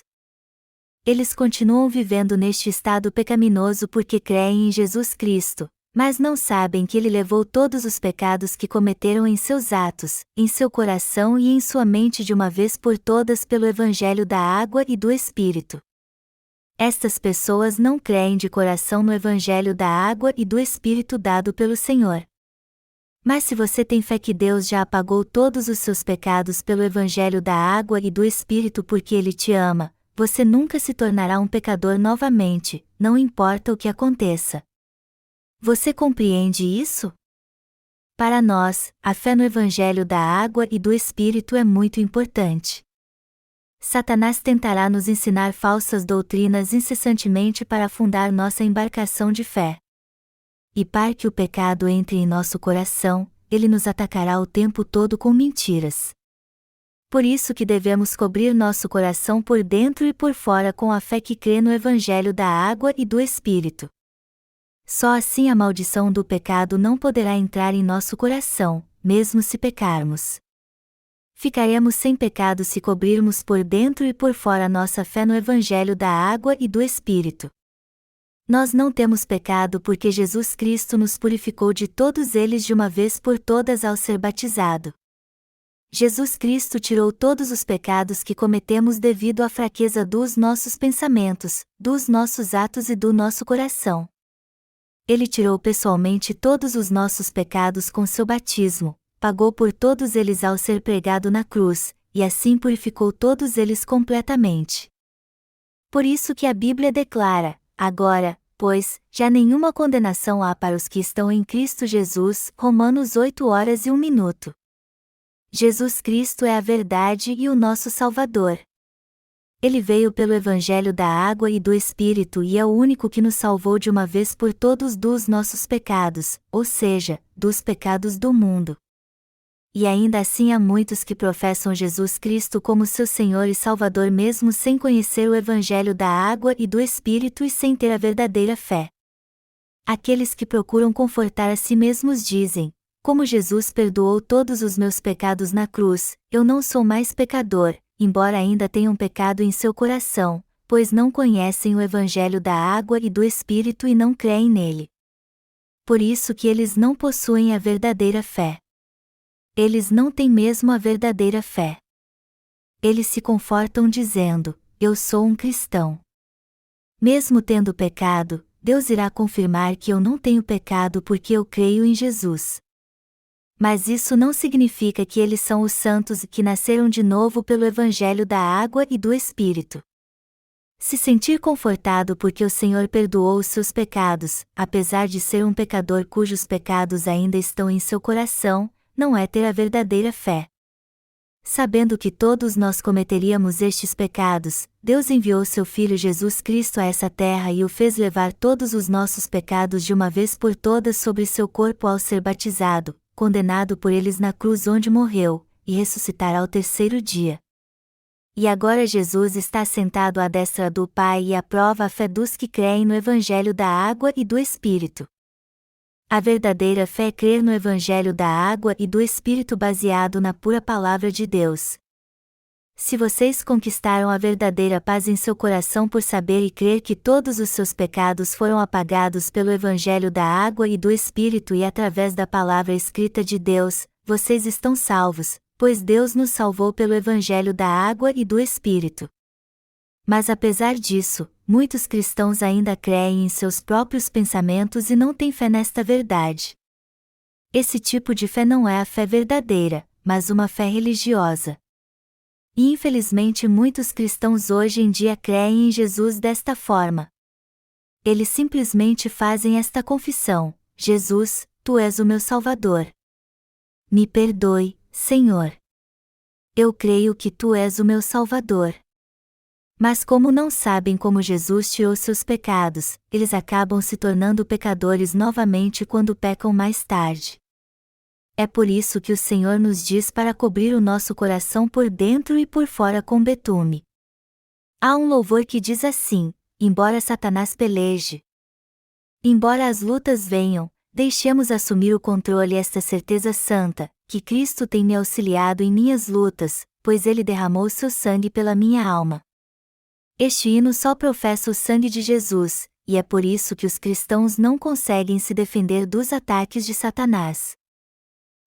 Speaker 1: Eles continuam vivendo neste estado pecaminoso porque creem em Jesus Cristo, mas não sabem que Ele levou todos os pecados que cometeram em seus atos, em seu coração e em sua mente de uma vez por todas pelo Evangelho da água e do Espírito. Estas pessoas não creem de coração no Evangelho da água e do Espírito dado pelo Senhor. Mas se você tem fé que Deus já apagou todos os seus pecados pelo Evangelho da água e do Espírito porque Ele te ama, você nunca se tornará um pecador novamente, não importa o que aconteça. Você compreende isso? Para nós, a fé no Evangelho da água e do Espírito é muito importante. Satanás tentará nos ensinar falsas doutrinas incessantemente para afundar nossa embarcação de fé. E para que o pecado entre em nosso coração, ele nos atacará o tempo todo com mentiras. Por isso que devemos cobrir nosso coração por dentro e por fora com a fé que crê no Evangelho da água e do Espírito. Só assim a maldição do pecado não poderá entrar em nosso coração, mesmo se pecarmos. Ficaremos sem pecado se cobrirmos por dentro e por fora nossa fé no Evangelho da água e do Espírito. Nós não temos pecado porque Jesus Cristo nos purificou de todos eles de uma vez por todas ao ser batizado. Jesus Cristo tirou todos os pecados que cometemos devido à fraqueza dos nossos pensamentos, dos nossos atos e do nosso coração. Ele tirou pessoalmente todos os nossos pecados com seu batismo, pagou por todos eles ao ser pregado na cruz, e assim purificou todos eles completamente. Por isso que a Bíblia declara: agora, pois, já nenhuma condenação há para os que estão em Cristo Jesus. Romanos 8h01. Jesus Cristo é a verdade e o nosso Salvador. Ele veio pelo Evangelho da água e do Espírito e é o único que nos salvou de uma vez por todos dos nossos pecados, ou seja, dos pecados do mundo. E ainda assim há muitos que professam Jesus Cristo como seu Senhor e Salvador mesmo sem conhecer o Evangelho da água e do Espírito e sem ter a verdadeira fé. Aqueles que procuram confortar a si mesmos dizem: como Jesus perdoou todos os meus pecados na cruz, eu não sou mais pecador, embora ainda tenham pecado em seu coração, pois não conhecem o Evangelho da água e do Espírito e não creem nele. Por isso que eles não possuem a verdadeira fé. Eles não têm mesmo a verdadeira fé. Eles se confortam dizendo: eu sou um cristão. Mesmo tendo pecado, Deus irá confirmar que eu não tenho pecado porque eu creio em Jesus. Mas isso não significa que eles são os santos que nasceram de novo pelo Evangelho da água e do Espírito. Se sentir confortado porque o Senhor perdoou os seus pecados, apesar de ser um pecador cujos pecados ainda estão em seu coração, não é ter a verdadeira fé. Sabendo que todos nós cometeríamos estes pecados, Deus enviou seu Filho Jesus Cristo a essa terra e o fez levar todos os nossos pecados de uma vez por todas sobre seu corpo ao ser batizado, condenado por eles na cruz onde morreu, e ressuscitar ao terceiro dia. E agora Jesus está sentado à destra do Pai e aprova a fé dos que creem no Evangelho da água e do Espírito. A verdadeira fé é crer no Evangelho da água e do Espírito baseado na pura palavra de Deus. Se vocês conquistaram a verdadeira paz em seu coração por saber e crer que todos os seus pecados foram apagados pelo Evangelho da água e do Espírito e através da palavra escrita de Deus, vocês estão salvos, pois Deus nos salvou pelo Evangelho da água e do Espírito. Mas apesar disso, muitos cristãos ainda creem em seus próprios pensamentos e não têm fé nesta verdade. Esse tipo de fé não é a fé verdadeira, mas uma fé religiosa. E infelizmente muitos cristãos hoje em dia creem em Jesus desta forma. Eles simplesmente fazem esta confissão: Jesus, tu és o meu Salvador. Me perdoe, Senhor. Eu creio que tu és o meu Salvador. Mas como não sabem como Jesus tirou seus pecados, eles acabam se tornando pecadores novamente quando pecam mais tarde. É por isso que o Senhor nos diz para cobrir o nosso coração por dentro e por fora com betume. Há um louvor que diz assim: embora Satanás peleje, embora as lutas venham, deixemos assumir o controle esta certeza santa, que Cristo tem me auxiliado em minhas lutas, pois Ele derramou seu sangue pela minha alma. Este hino só professa o sangue de Jesus, e é por isso que os cristãos não conseguem se defender dos ataques de Satanás.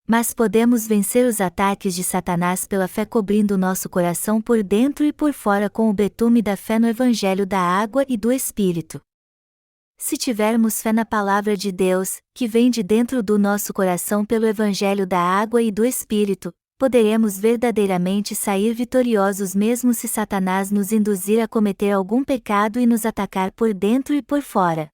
Speaker 1: Mas podemos vencer os ataques de Satanás pela fé cobrindo nosso coração por dentro e por fora com o betume da fé no Evangelho da água e do Espírito. Se tivermos fé na Palavra de Deus, que vem de dentro do nosso coração pelo Evangelho da água e do Espírito, poderemos verdadeiramente sair vitoriosos mesmo se Satanás nos induzir a cometer algum pecado e nos atacar por dentro e por fora.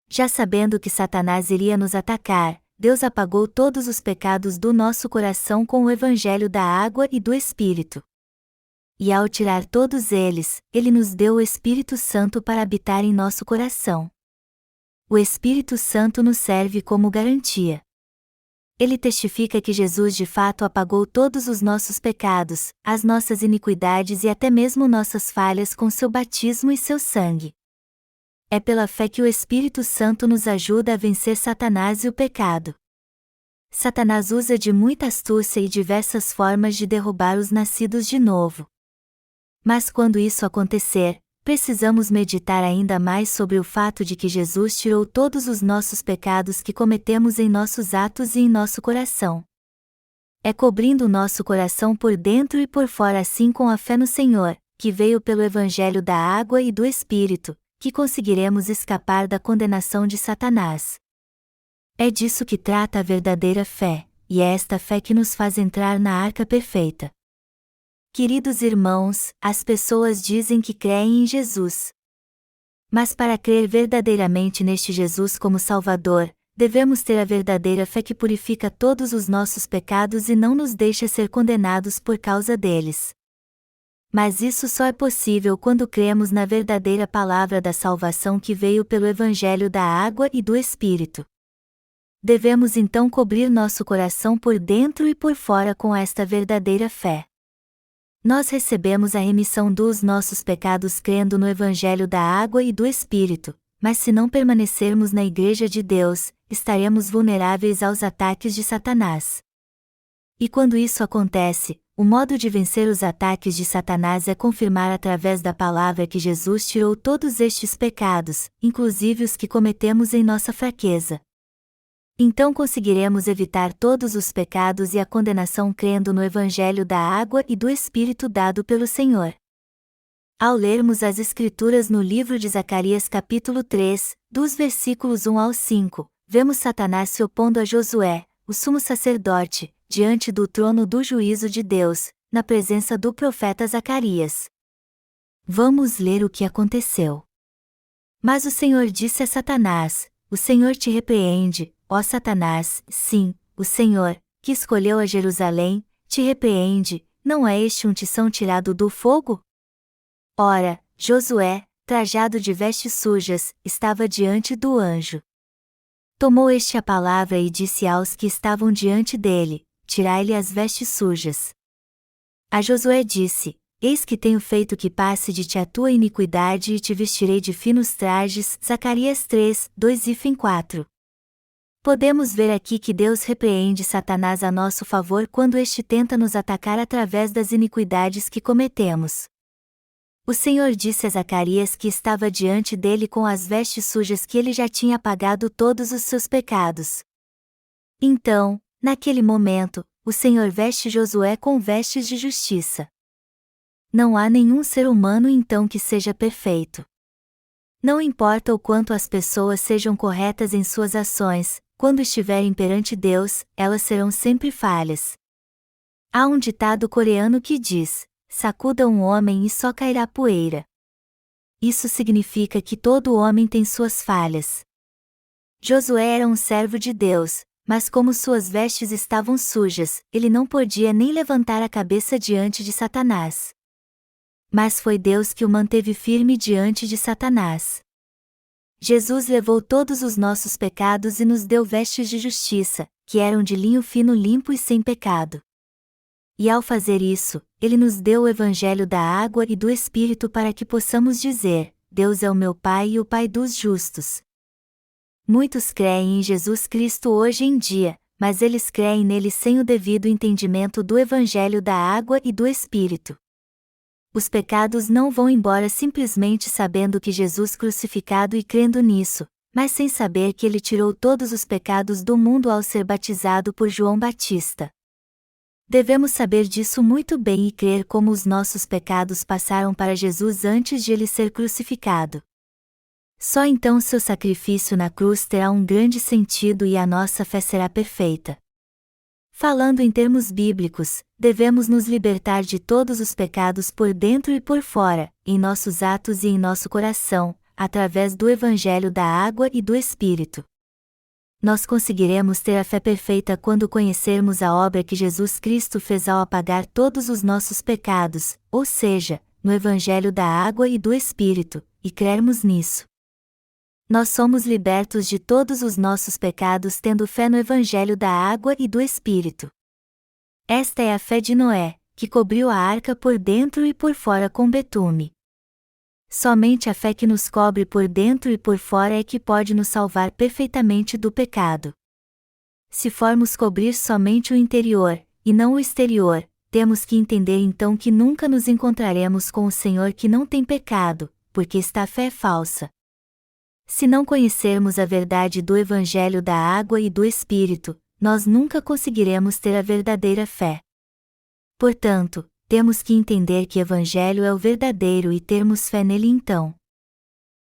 Speaker 1: Já sabendo que Satanás iria nos atacar, Deus apagou todos os pecados do nosso coração com o Evangelho da água e do Espírito. E ao tirar todos eles, Ele nos deu o Espírito Santo para habitar em nosso coração. O Espírito Santo nos serve como garantia. Ele testifica que Jesus de fato apagou todos os nossos pecados, as nossas iniquidades e até mesmo nossas falhas com seu batismo e seu sangue. É pela fé que o Espírito Santo nos ajuda a vencer Satanás e o pecado. Satanás usa de muita astúcia e diversas formas de derrubar os nascidos de novo. Mas quando isso acontecer, precisamos meditar ainda mais sobre o fato de que Jesus tirou todos os nossos pecados que cometemos em nossos atos e em nosso coração. É cobrindo o nosso coração por dentro e por fora assim com a fé no Senhor, que veio pelo Evangelho da água e do Espírito, que conseguiremos escapar da condenação de Satanás. É disso que trata a verdadeira fé, e é esta fé que nos faz entrar na arca perfeita. Queridos irmãos, as pessoas dizem que creem em Jesus. Mas para crer verdadeiramente neste Jesus como Salvador, devemos ter a verdadeira fé que purifica todos os nossos pecados e não nos deixa ser condenados por causa deles. Mas isso só é possível quando cremos na verdadeira palavra da salvação que veio pelo Evangelho da água e do Espírito. Devemos então cobrir nosso coração por dentro e por fora com esta verdadeira fé. Nós recebemos a remissão dos nossos pecados crendo no Evangelho da água e do Espírito, mas se não permanecermos na Igreja de Deus, estaremos vulneráveis aos ataques de Satanás. E quando isso acontece, o modo de vencer os ataques de Satanás é confirmar através da palavra que Jesus tirou todos estes pecados, inclusive os que cometemos em nossa fraqueza. Então conseguiremos evitar todos os pecados e a condenação crendo no Evangelho da água e do Espírito dado pelo Senhor. Ao lermos as Escrituras no livro de Zacarias capítulo 3, dos versículos 1 ao 5, vemos Satanás se opondo a Josué, o sumo sacerdote, diante do trono do juízo de Deus, na presença do profeta Zacarias. Vamos ler o que aconteceu. Mas o Senhor disse a Satanás: O Senhor te repreende, ó Satanás, sim, o Senhor, que escolheu a Jerusalém, te repreende, não é este um tição tirado do fogo? Ora, Josué, trajado de vestes sujas, estava diante do anjo. Tomou este a palavra e disse aos que estavam diante dele: Tirai-lhe as vestes sujas. A Josué disse: Eis que tenho feito que passe de ti a tua iniquidade e te vestirei de finos trajes. Zacarias 3, 2 e 4. Podemos ver aqui que Deus repreende Satanás a nosso favor quando este tenta nos atacar através das iniquidades que cometemos. O Senhor disse a Zacarias que estava diante dele com as vestes sujas que ele já tinha apagado todos os seus pecados. Então, naquele momento, o Senhor veste Josué com vestes de justiça. Não há nenhum ser humano então que seja perfeito. Não importa o quanto as pessoas sejam corretas em suas ações, quando estiverem perante Deus, elas serão sempre falhas. Há um ditado coreano que diz: sacuda um homem e só cairá poeira. Isso significa que todo homem tem suas falhas. Josué era um servo de Deus, mas como suas vestes estavam sujas, ele não podia nem levantar a cabeça diante de Satanás. Mas foi Deus que o manteve firme diante de Satanás. Jesus levou todos os nossos pecados e nos deu vestes de justiça, que eram de linho fino limpo e sem pecado. E ao fazer isso, Ele nos deu o Evangelho da água e do Espírito para que possamos dizer: Deus é o meu Pai e o Pai dos justos. Muitos creem em Jesus Cristo hoje em dia, mas eles creem nele sem o devido entendimento do Evangelho da água e do Espírito. Os pecados não vão embora simplesmente sabendo que Jesus crucificado e crendo nisso, mas sem saber que ele tirou todos os pecados do mundo ao ser batizado por João Batista. Devemos saber disso muito bem e crer como os nossos pecados passaram para Jesus antes de ele ser crucificado. Só então seu sacrifício na cruz terá um grande sentido e a nossa fé será perfeita. Falando em termos bíblicos, devemos nos libertar de todos os pecados por dentro e por fora, em nossos atos e em nosso coração, através do Evangelho da água e do Espírito. Nós conseguiremos ter a fé perfeita quando conhecermos a obra que Jesus Cristo fez ao apagar todos os nossos pecados, ou seja, no Evangelho da água e do Espírito, e crermos nisso. Nós somos libertos de todos os nossos pecados tendo fé no Evangelho da água e do Espírito. Esta é a fé de Noé, que cobriu a arca por dentro e por fora com betume. Somente a fé que nos cobre por dentro e por fora é que pode nos salvar perfeitamente do pecado. Se formos cobrir somente o interior, e não o exterior, temos que entender então que nunca nos encontraremos com o Senhor que não tem pecado, porque esta fé é falsa. Se não conhecermos a verdade do Evangelho da água e do Espírito, nós nunca conseguiremos ter a verdadeira fé. Portanto, temos que entender que o Evangelho é o verdadeiro e termos fé nele então.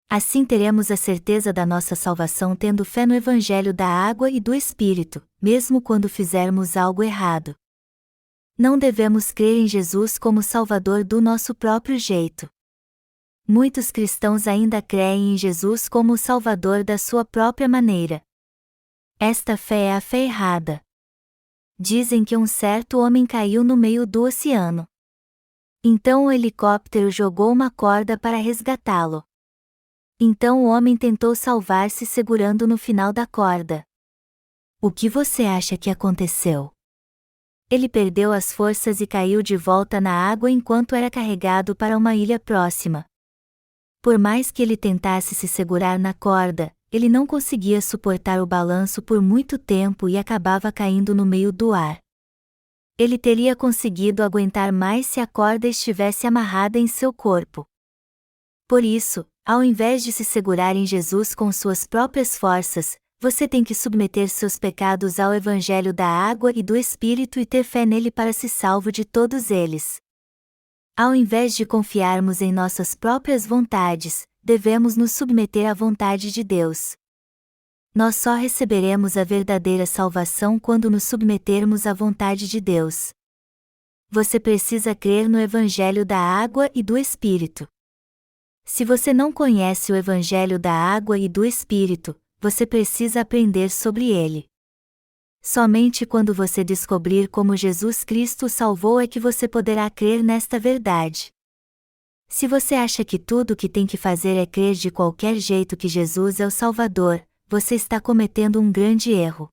Speaker 1: Assim teremos a certeza da nossa salvação tendo fé no Evangelho da água e do Espírito, mesmo quando fizermos algo errado. Não devemos crer em Jesus como Salvador do nosso próprio jeito. Muitos cristãos ainda creem em Jesus como o Salvador da sua própria maneira. Esta fé é a fé errada. Dizem que um certo homem caiu no meio do oceano. Então o helicóptero jogou uma corda para resgatá-lo. Então o homem tentou salvar-se segurando no final da corda. O que você acha que aconteceu? Ele perdeu as forças e caiu de volta na água enquanto era carregado para uma ilha próxima. Por mais que ele tentasse se segurar na corda, ele não conseguia suportar o balanço por muito tempo e acabava caindo no meio do ar. Ele teria conseguido aguentar mais se a corda estivesse amarrada em seu corpo. Por isso, ao invés de se segurar em Jesus com suas próprias forças, você tem que submeter seus pecados ao Evangelho da água e do Espírito e ter fé nele para se salvo de todos eles. Ao invés de confiarmos em nossas próprias vontades, devemos nos submeter à vontade de Deus. Nós só receberemos a verdadeira salvação quando nos submetermos à vontade de Deus. Você precisa crer no Evangelho da água e do Espírito. Se você não conhece o Evangelho da água e do Espírito, você precisa aprender sobre ele. Somente quando você descobrir como Jesus Cristo o salvou é que você poderá crer nesta verdade. Se você acha que tudo o que tem que fazer é crer de qualquer jeito que Jesus é o Salvador, você está cometendo um grande erro.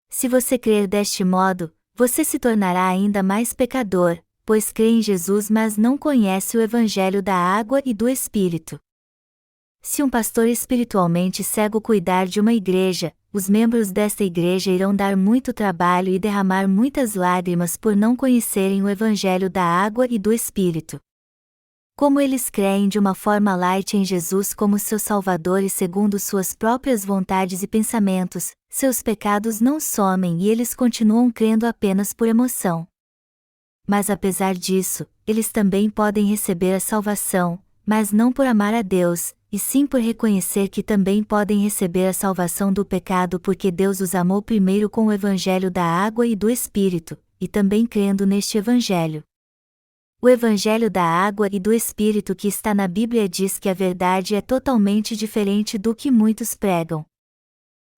Speaker 1: Se você crer deste modo, você se tornará ainda mais pecador, pois crê em Jesus mas não conhece o Evangelho da água e do Espírito. Se um pastor espiritualmente cego cuidar de uma igreja, os membros desta igreja irão dar muito trabalho e derramar muitas lágrimas por não conhecerem o Evangelho da água e do Espírito. Como eles creem de uma forma light em Jesus como seu Salvador e segundo suas próprias vontades e pensamentos, seus pecados não somem e eles continuam crendo apenas por emoção. Mas apesar disso, eles também podem receber a salvação, mas não por amar a Deus, e sim por reconhecer que também podem receber a salvação do pecado porque Deus os amou primeiro com o Evangelho da água e do Espírito, e também crendo neste Evangelho. O Evangelho da água e do Espírito que está na Bíblia diz que a verdade é totalmente diferente do que muitos pregam.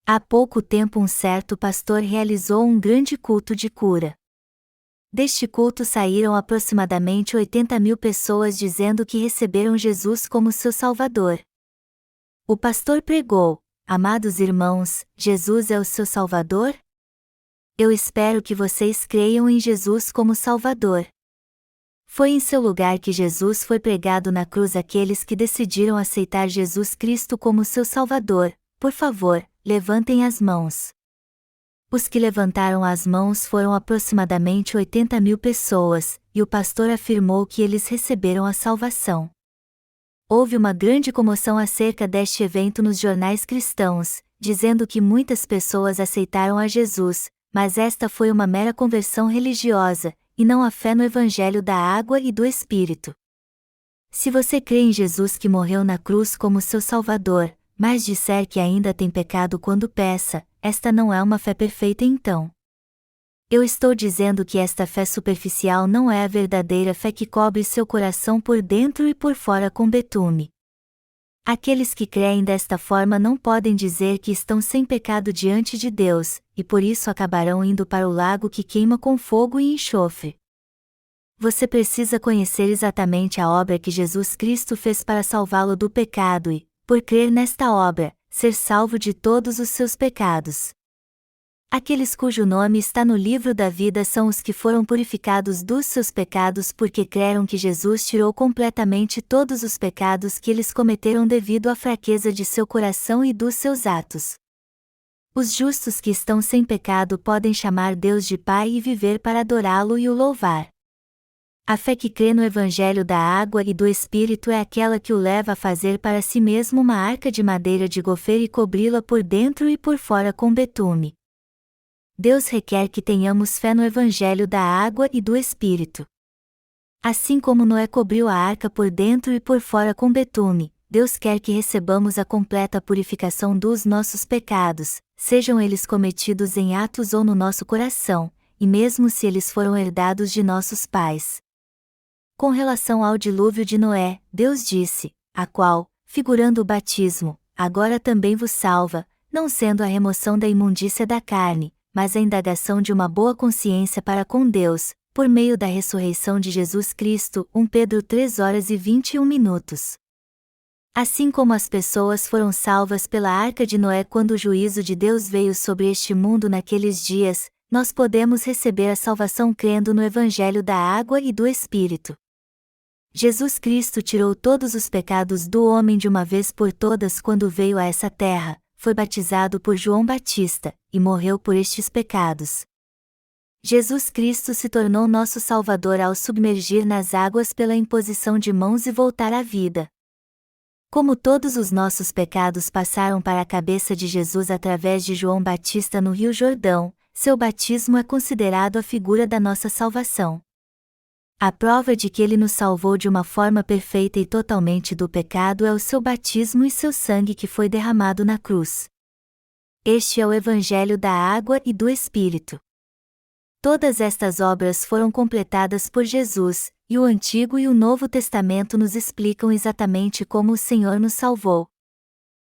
Speaker 1: Há pouco tempo um certo pastor realizou um grande culto de cura. Deste culto saíram aproximadamente 80.000 pessoas dizendo que receberam Jesus como seu Salvador. O pastor pregou: Amados irmãos, Jesus é o seu Salvador? Eu espero que vocês creiam em Jesus como Salvador. Foi em seu lugar que Jesus foi pregado na cruz. Aqueles que decidiram aceitar Jesus Cristo como seu Salvador, por favor, levantem as mãos. Os que levantaram as mãos foram aproximadamente 80.000 pessoas, e o pastor afirmou que eles receberam a salvação. Houve uma grande comoção acerca deste evento nos jornais cristãos, dizendo que muitas pessoas aceitaram a Jesus, mas esta foi uma mera conversão religiosa, e não a fé no Evangelho da água e do Espírito. Se você crê em Jesus que morreu na cruz como seu Salvador, mas disser que ainda tem pecado quando peça, esta não é uma fé perfeita então. Eu estou dizendo que esta fé superficial não é a verdadeira fé que cobre seu coração por dentro e por fora com betume. Aqueles que creem desta forma não podem dizer que estão sem pecado diante de Deus, e por isso acabarão indo para o lago que queima com fogo e enxofre. Você precisa conhecer exatamente a obra que Jesus Cristo fez para salvá-lo do pecado e, por crer nesta obra, ser salvo de todos os seus pecados. Aqueles cujo nome está no livro da vida são os que foram purificados dos seus pecados porque creram que Jesus tirou completamente todos os pecados que eles cometeram devido à fraqueza de seu coração e dos seus atos. Os justos que estão sem pecado podem chamar Deus de Pai e viver para adorá-lo e o louvar. A fé que crê no Evangelho da água e do Espírito é aquela que o leva a fazer para si mesmo uma arca de madeira de gofer e cobri-la por dentro e por fora com betume. Deus requer que tenhamos fé no Evangelho da água e do Espírito. Assim como Noé cobriu a arca por dentro e por fora com betume, Deus quer que recebamos a completa purificação dos nossos pecados, sejam eles cometidos em atos ou no nosso coração, e mesmo se eles foram herdados de nossos pais. Com relação ao dilúvio de Noé, Deus disse, a qual, figurando o batismo, agora também vos salva, não sendo a remoção da imundícia da carne, mas a indagação de uma boa consciência para com Deus, por meio da ressurreição de Jesus Cristo. 1 Pedro 3h21. Assim como as pessoas foram salvas pela arca de Noé quando o juízo de Deus veio sobre este mundo naqueles dias, nós podemos receber a salvação crendo no Evangelho da água e do Espírito. Jesus Cristo tirou todos os pecados do homem de uma vez por todas quando veio a essa terra, foi batizado por João Batista, e morreu por estes pecados. Jesus Cristo se tornou nosso Salvador ao submergir nas águas pela imposição de mãos e voltar à vida. Como todos os nossos pecados passaram para a cabeça de Jesus através de João Batista no Rio Jordão, seu batismo é considerado a figura da nossa salvação. A prova de que ele nos salvou de uma forma perfeita e totalmente do pecado é o seu batismo e seu sangue que foi derramado na cruz. Este é o Evangelho da água e do Espírito. Todas estas obras foram completadas por Jesus, e o Antigo e o Novo Testamento nos explicam exatamente como o Senhor nos salvou.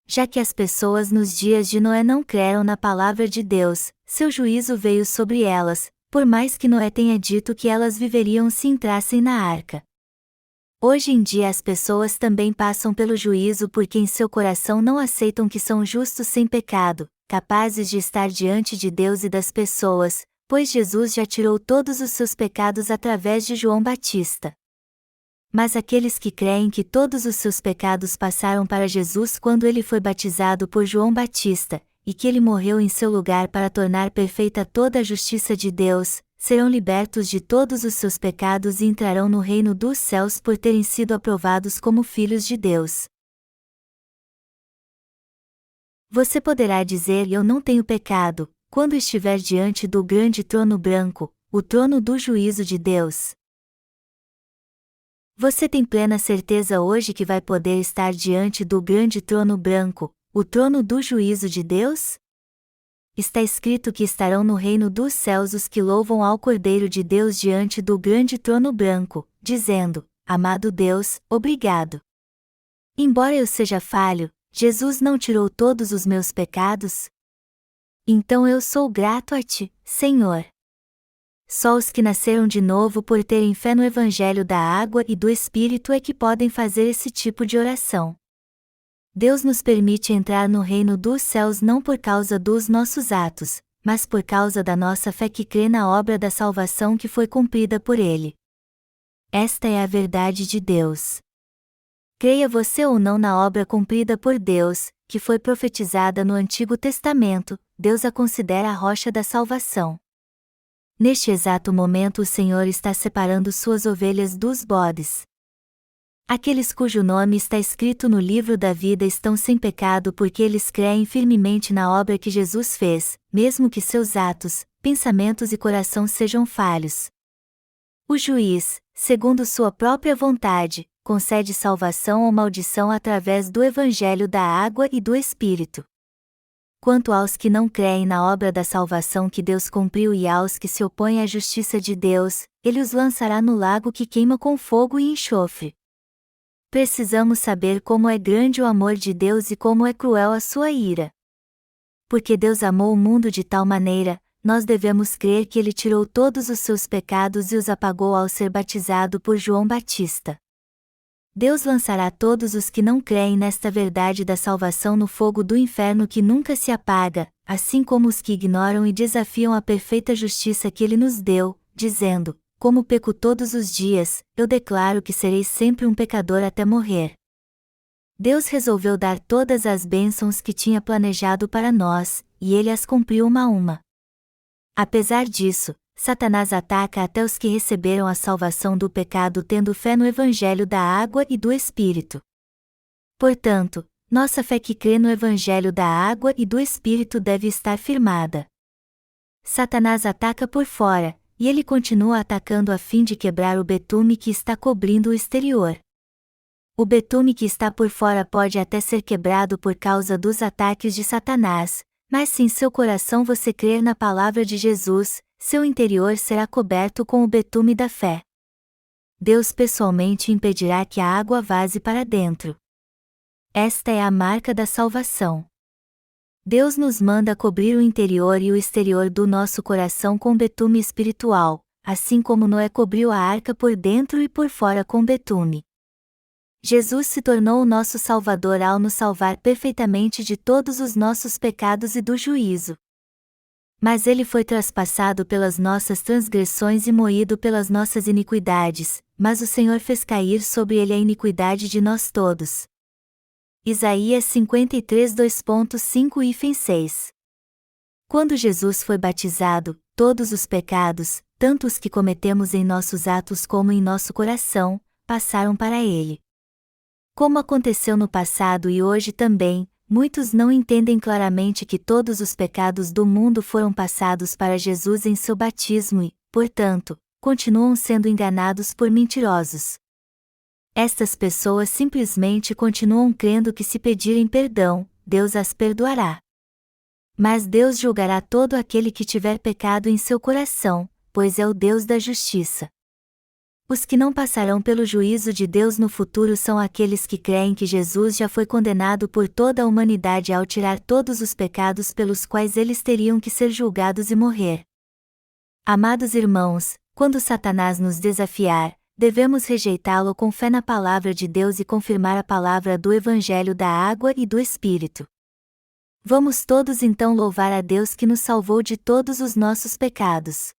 Speaker 1: Já que as pessoas nos dias de Noé não creram na palavra de Deus, seu juízo veio sobre elas, por mais que Noé tenha dito que elas viveriam se entrassem na arca. Hoje em dia as pessoas também passam pelo juízo porque em seu coração não aceitam que são justos sem pecado, capazes de estar diante de Deus e das pessoas, pois Jesus já tirou todos os seus pecados através de João Batista. Mas aqueles que creem que todos os seus pecados passaram para Jesus quando ele foi batizado por João Batista, e que ele morreu em seu lugar para tornar perfeita toda a justiça de Deus, serão libertos de todos os seus pecados e entrarão no reino dos céus por terem sido aprovados como filhos de Deus. Você poderá dizer: eu não tenho pecado, quando estiver diante do grande trono branco, o trono do juízo de Deus. Você tem plena certeza hoje que vai poder estar diante do grande trono branco, o trono do juízo de Deus? Está escrito que estarão no reino dos céus os que louvam ao Cordeiro de Deus diante do grande trono branco, dizendo: amado Deus, obrigado. Embora eu seja falho, Jesus não tirou todos os meus pecados? Então eu sou grato a Ti, Senhor. Só os que nasceram de novo por terem fé no Evangelho da água e do Espírito é que podem fazer esse tipo de oração. Deus nos permite entrar no reino dos céus não por causa dos nossos atos, mas por causa da nossa fé que crê na obra da salvação que foi cumprida por Ele. Esta é a verdade de Deus. Creia você ou não na obra cumprida por Deus, que foi profetizada no Antigo Testamento, Deus a considera a rocha da salvação. Neste exato momento o Senhor está separando suas ovelhas dos bodes. Aqueles cujo nome está escrito no livro da vida estão sem pecado porque eles creem firmemente na obra que Jesus fez, mesmo que seus atos, pensamentos e coração sejam falhos. O juiz, segundo sua própria vontade, concede salvação ou maldição através do Evangelho da água e do Espírito. Quanto aos que não creem na obra da salvação que Deus cumpriu e aos que se opõem à justiça de Deus, Ele os lançará no lago que queima com fogo e enxofre. Precisamos saber como é grande o amor de Deus e como é cruel a sua ira. Porque Deus amou o mundo de tal maneira, nós devemos crer que Ele tirou todos os seus pecados e os apagou ao ser batizado por João Batista. Deus lançará todos os que não creem nesta verdade da salvação no fogo do inferno que nunca se apaga, assim como os que ignoram e desafiam a perfeita justiça que Ele nos deu, dizendo: como peco todos os dias, eu declaro que serei sempre um pecador até morrer. Deus resolveu dar todas as bênçãos que tinha planejado para nós, e Ele as cumpriu uma a uma. Apesar disso, Satanás ataca até os que receberam a salvação do pecado tendo fé no Evangelho da água e do Espírito. Portanto, nossa fé que crê no Evangelho da água e do Espírito deve estar firmada. Satanás ataca por fora, e ele continua atacando a fim de quebrar o betume que está cobrindo o exterior. O betume que está por fora pode até ser quebrado por causa dos ataques de Satanás, mas se em seu coração você crer na palavra de Jesus, seu interior será coberto com o betume da fé. Deus pessoalmente impedirá que a água vaze para dentro. Esta é a marca da salvação. Deus nos manda cobrir o interior e o exterior do nosso coração com betume espiritual, assim como Noé cobriu a arca por dentro e por fora com betume. Jesus se tornou o nosso Salvador ao nos salvar perfeitamente de todos os nossos pecados e do juízo. Mas Ele foi traspassado pelas nossas transgressões e moído pelas nossas iniquidades, mas o Senhor fez cair sobre Ele a iniquidade de nós todos. Isaías 53 2.5 e 6. Quando Jesus foi batizado, todos os pecados, tanto os que cometemos em nossos atos como em nosso coração, passaram para Ele. Como aconteceu no passado e hoje também, muitos não entendem claramente que todos os pecados do mundo foram passados para Jesus em seu batismo e, portanto, continuam sendo enganados por mentirosos. Estas pessoas simplesmente continuam crendo que se pedirem perdão, Deus as perdoará. Mas Deus julgará todo aquele que tiver pecado em seu coração, pois é o Deus da justiça. Os que não passarão pelo juízo de Deus no futuro são aqueles que creem que Jesus já foi condenado por toda a humanidade ao tirar todos os pecados pelos quais eles teriam que ser julgados e morrer. Amados irmãos, quando Satanás nos desafiar, devemos rejeitá-lo com fé na palavra de Deus e confirmar a palavra do Evangelho da água e do Espírito. Vamos todos então louvar a Deus que nos salvou de todos os nossos pecados.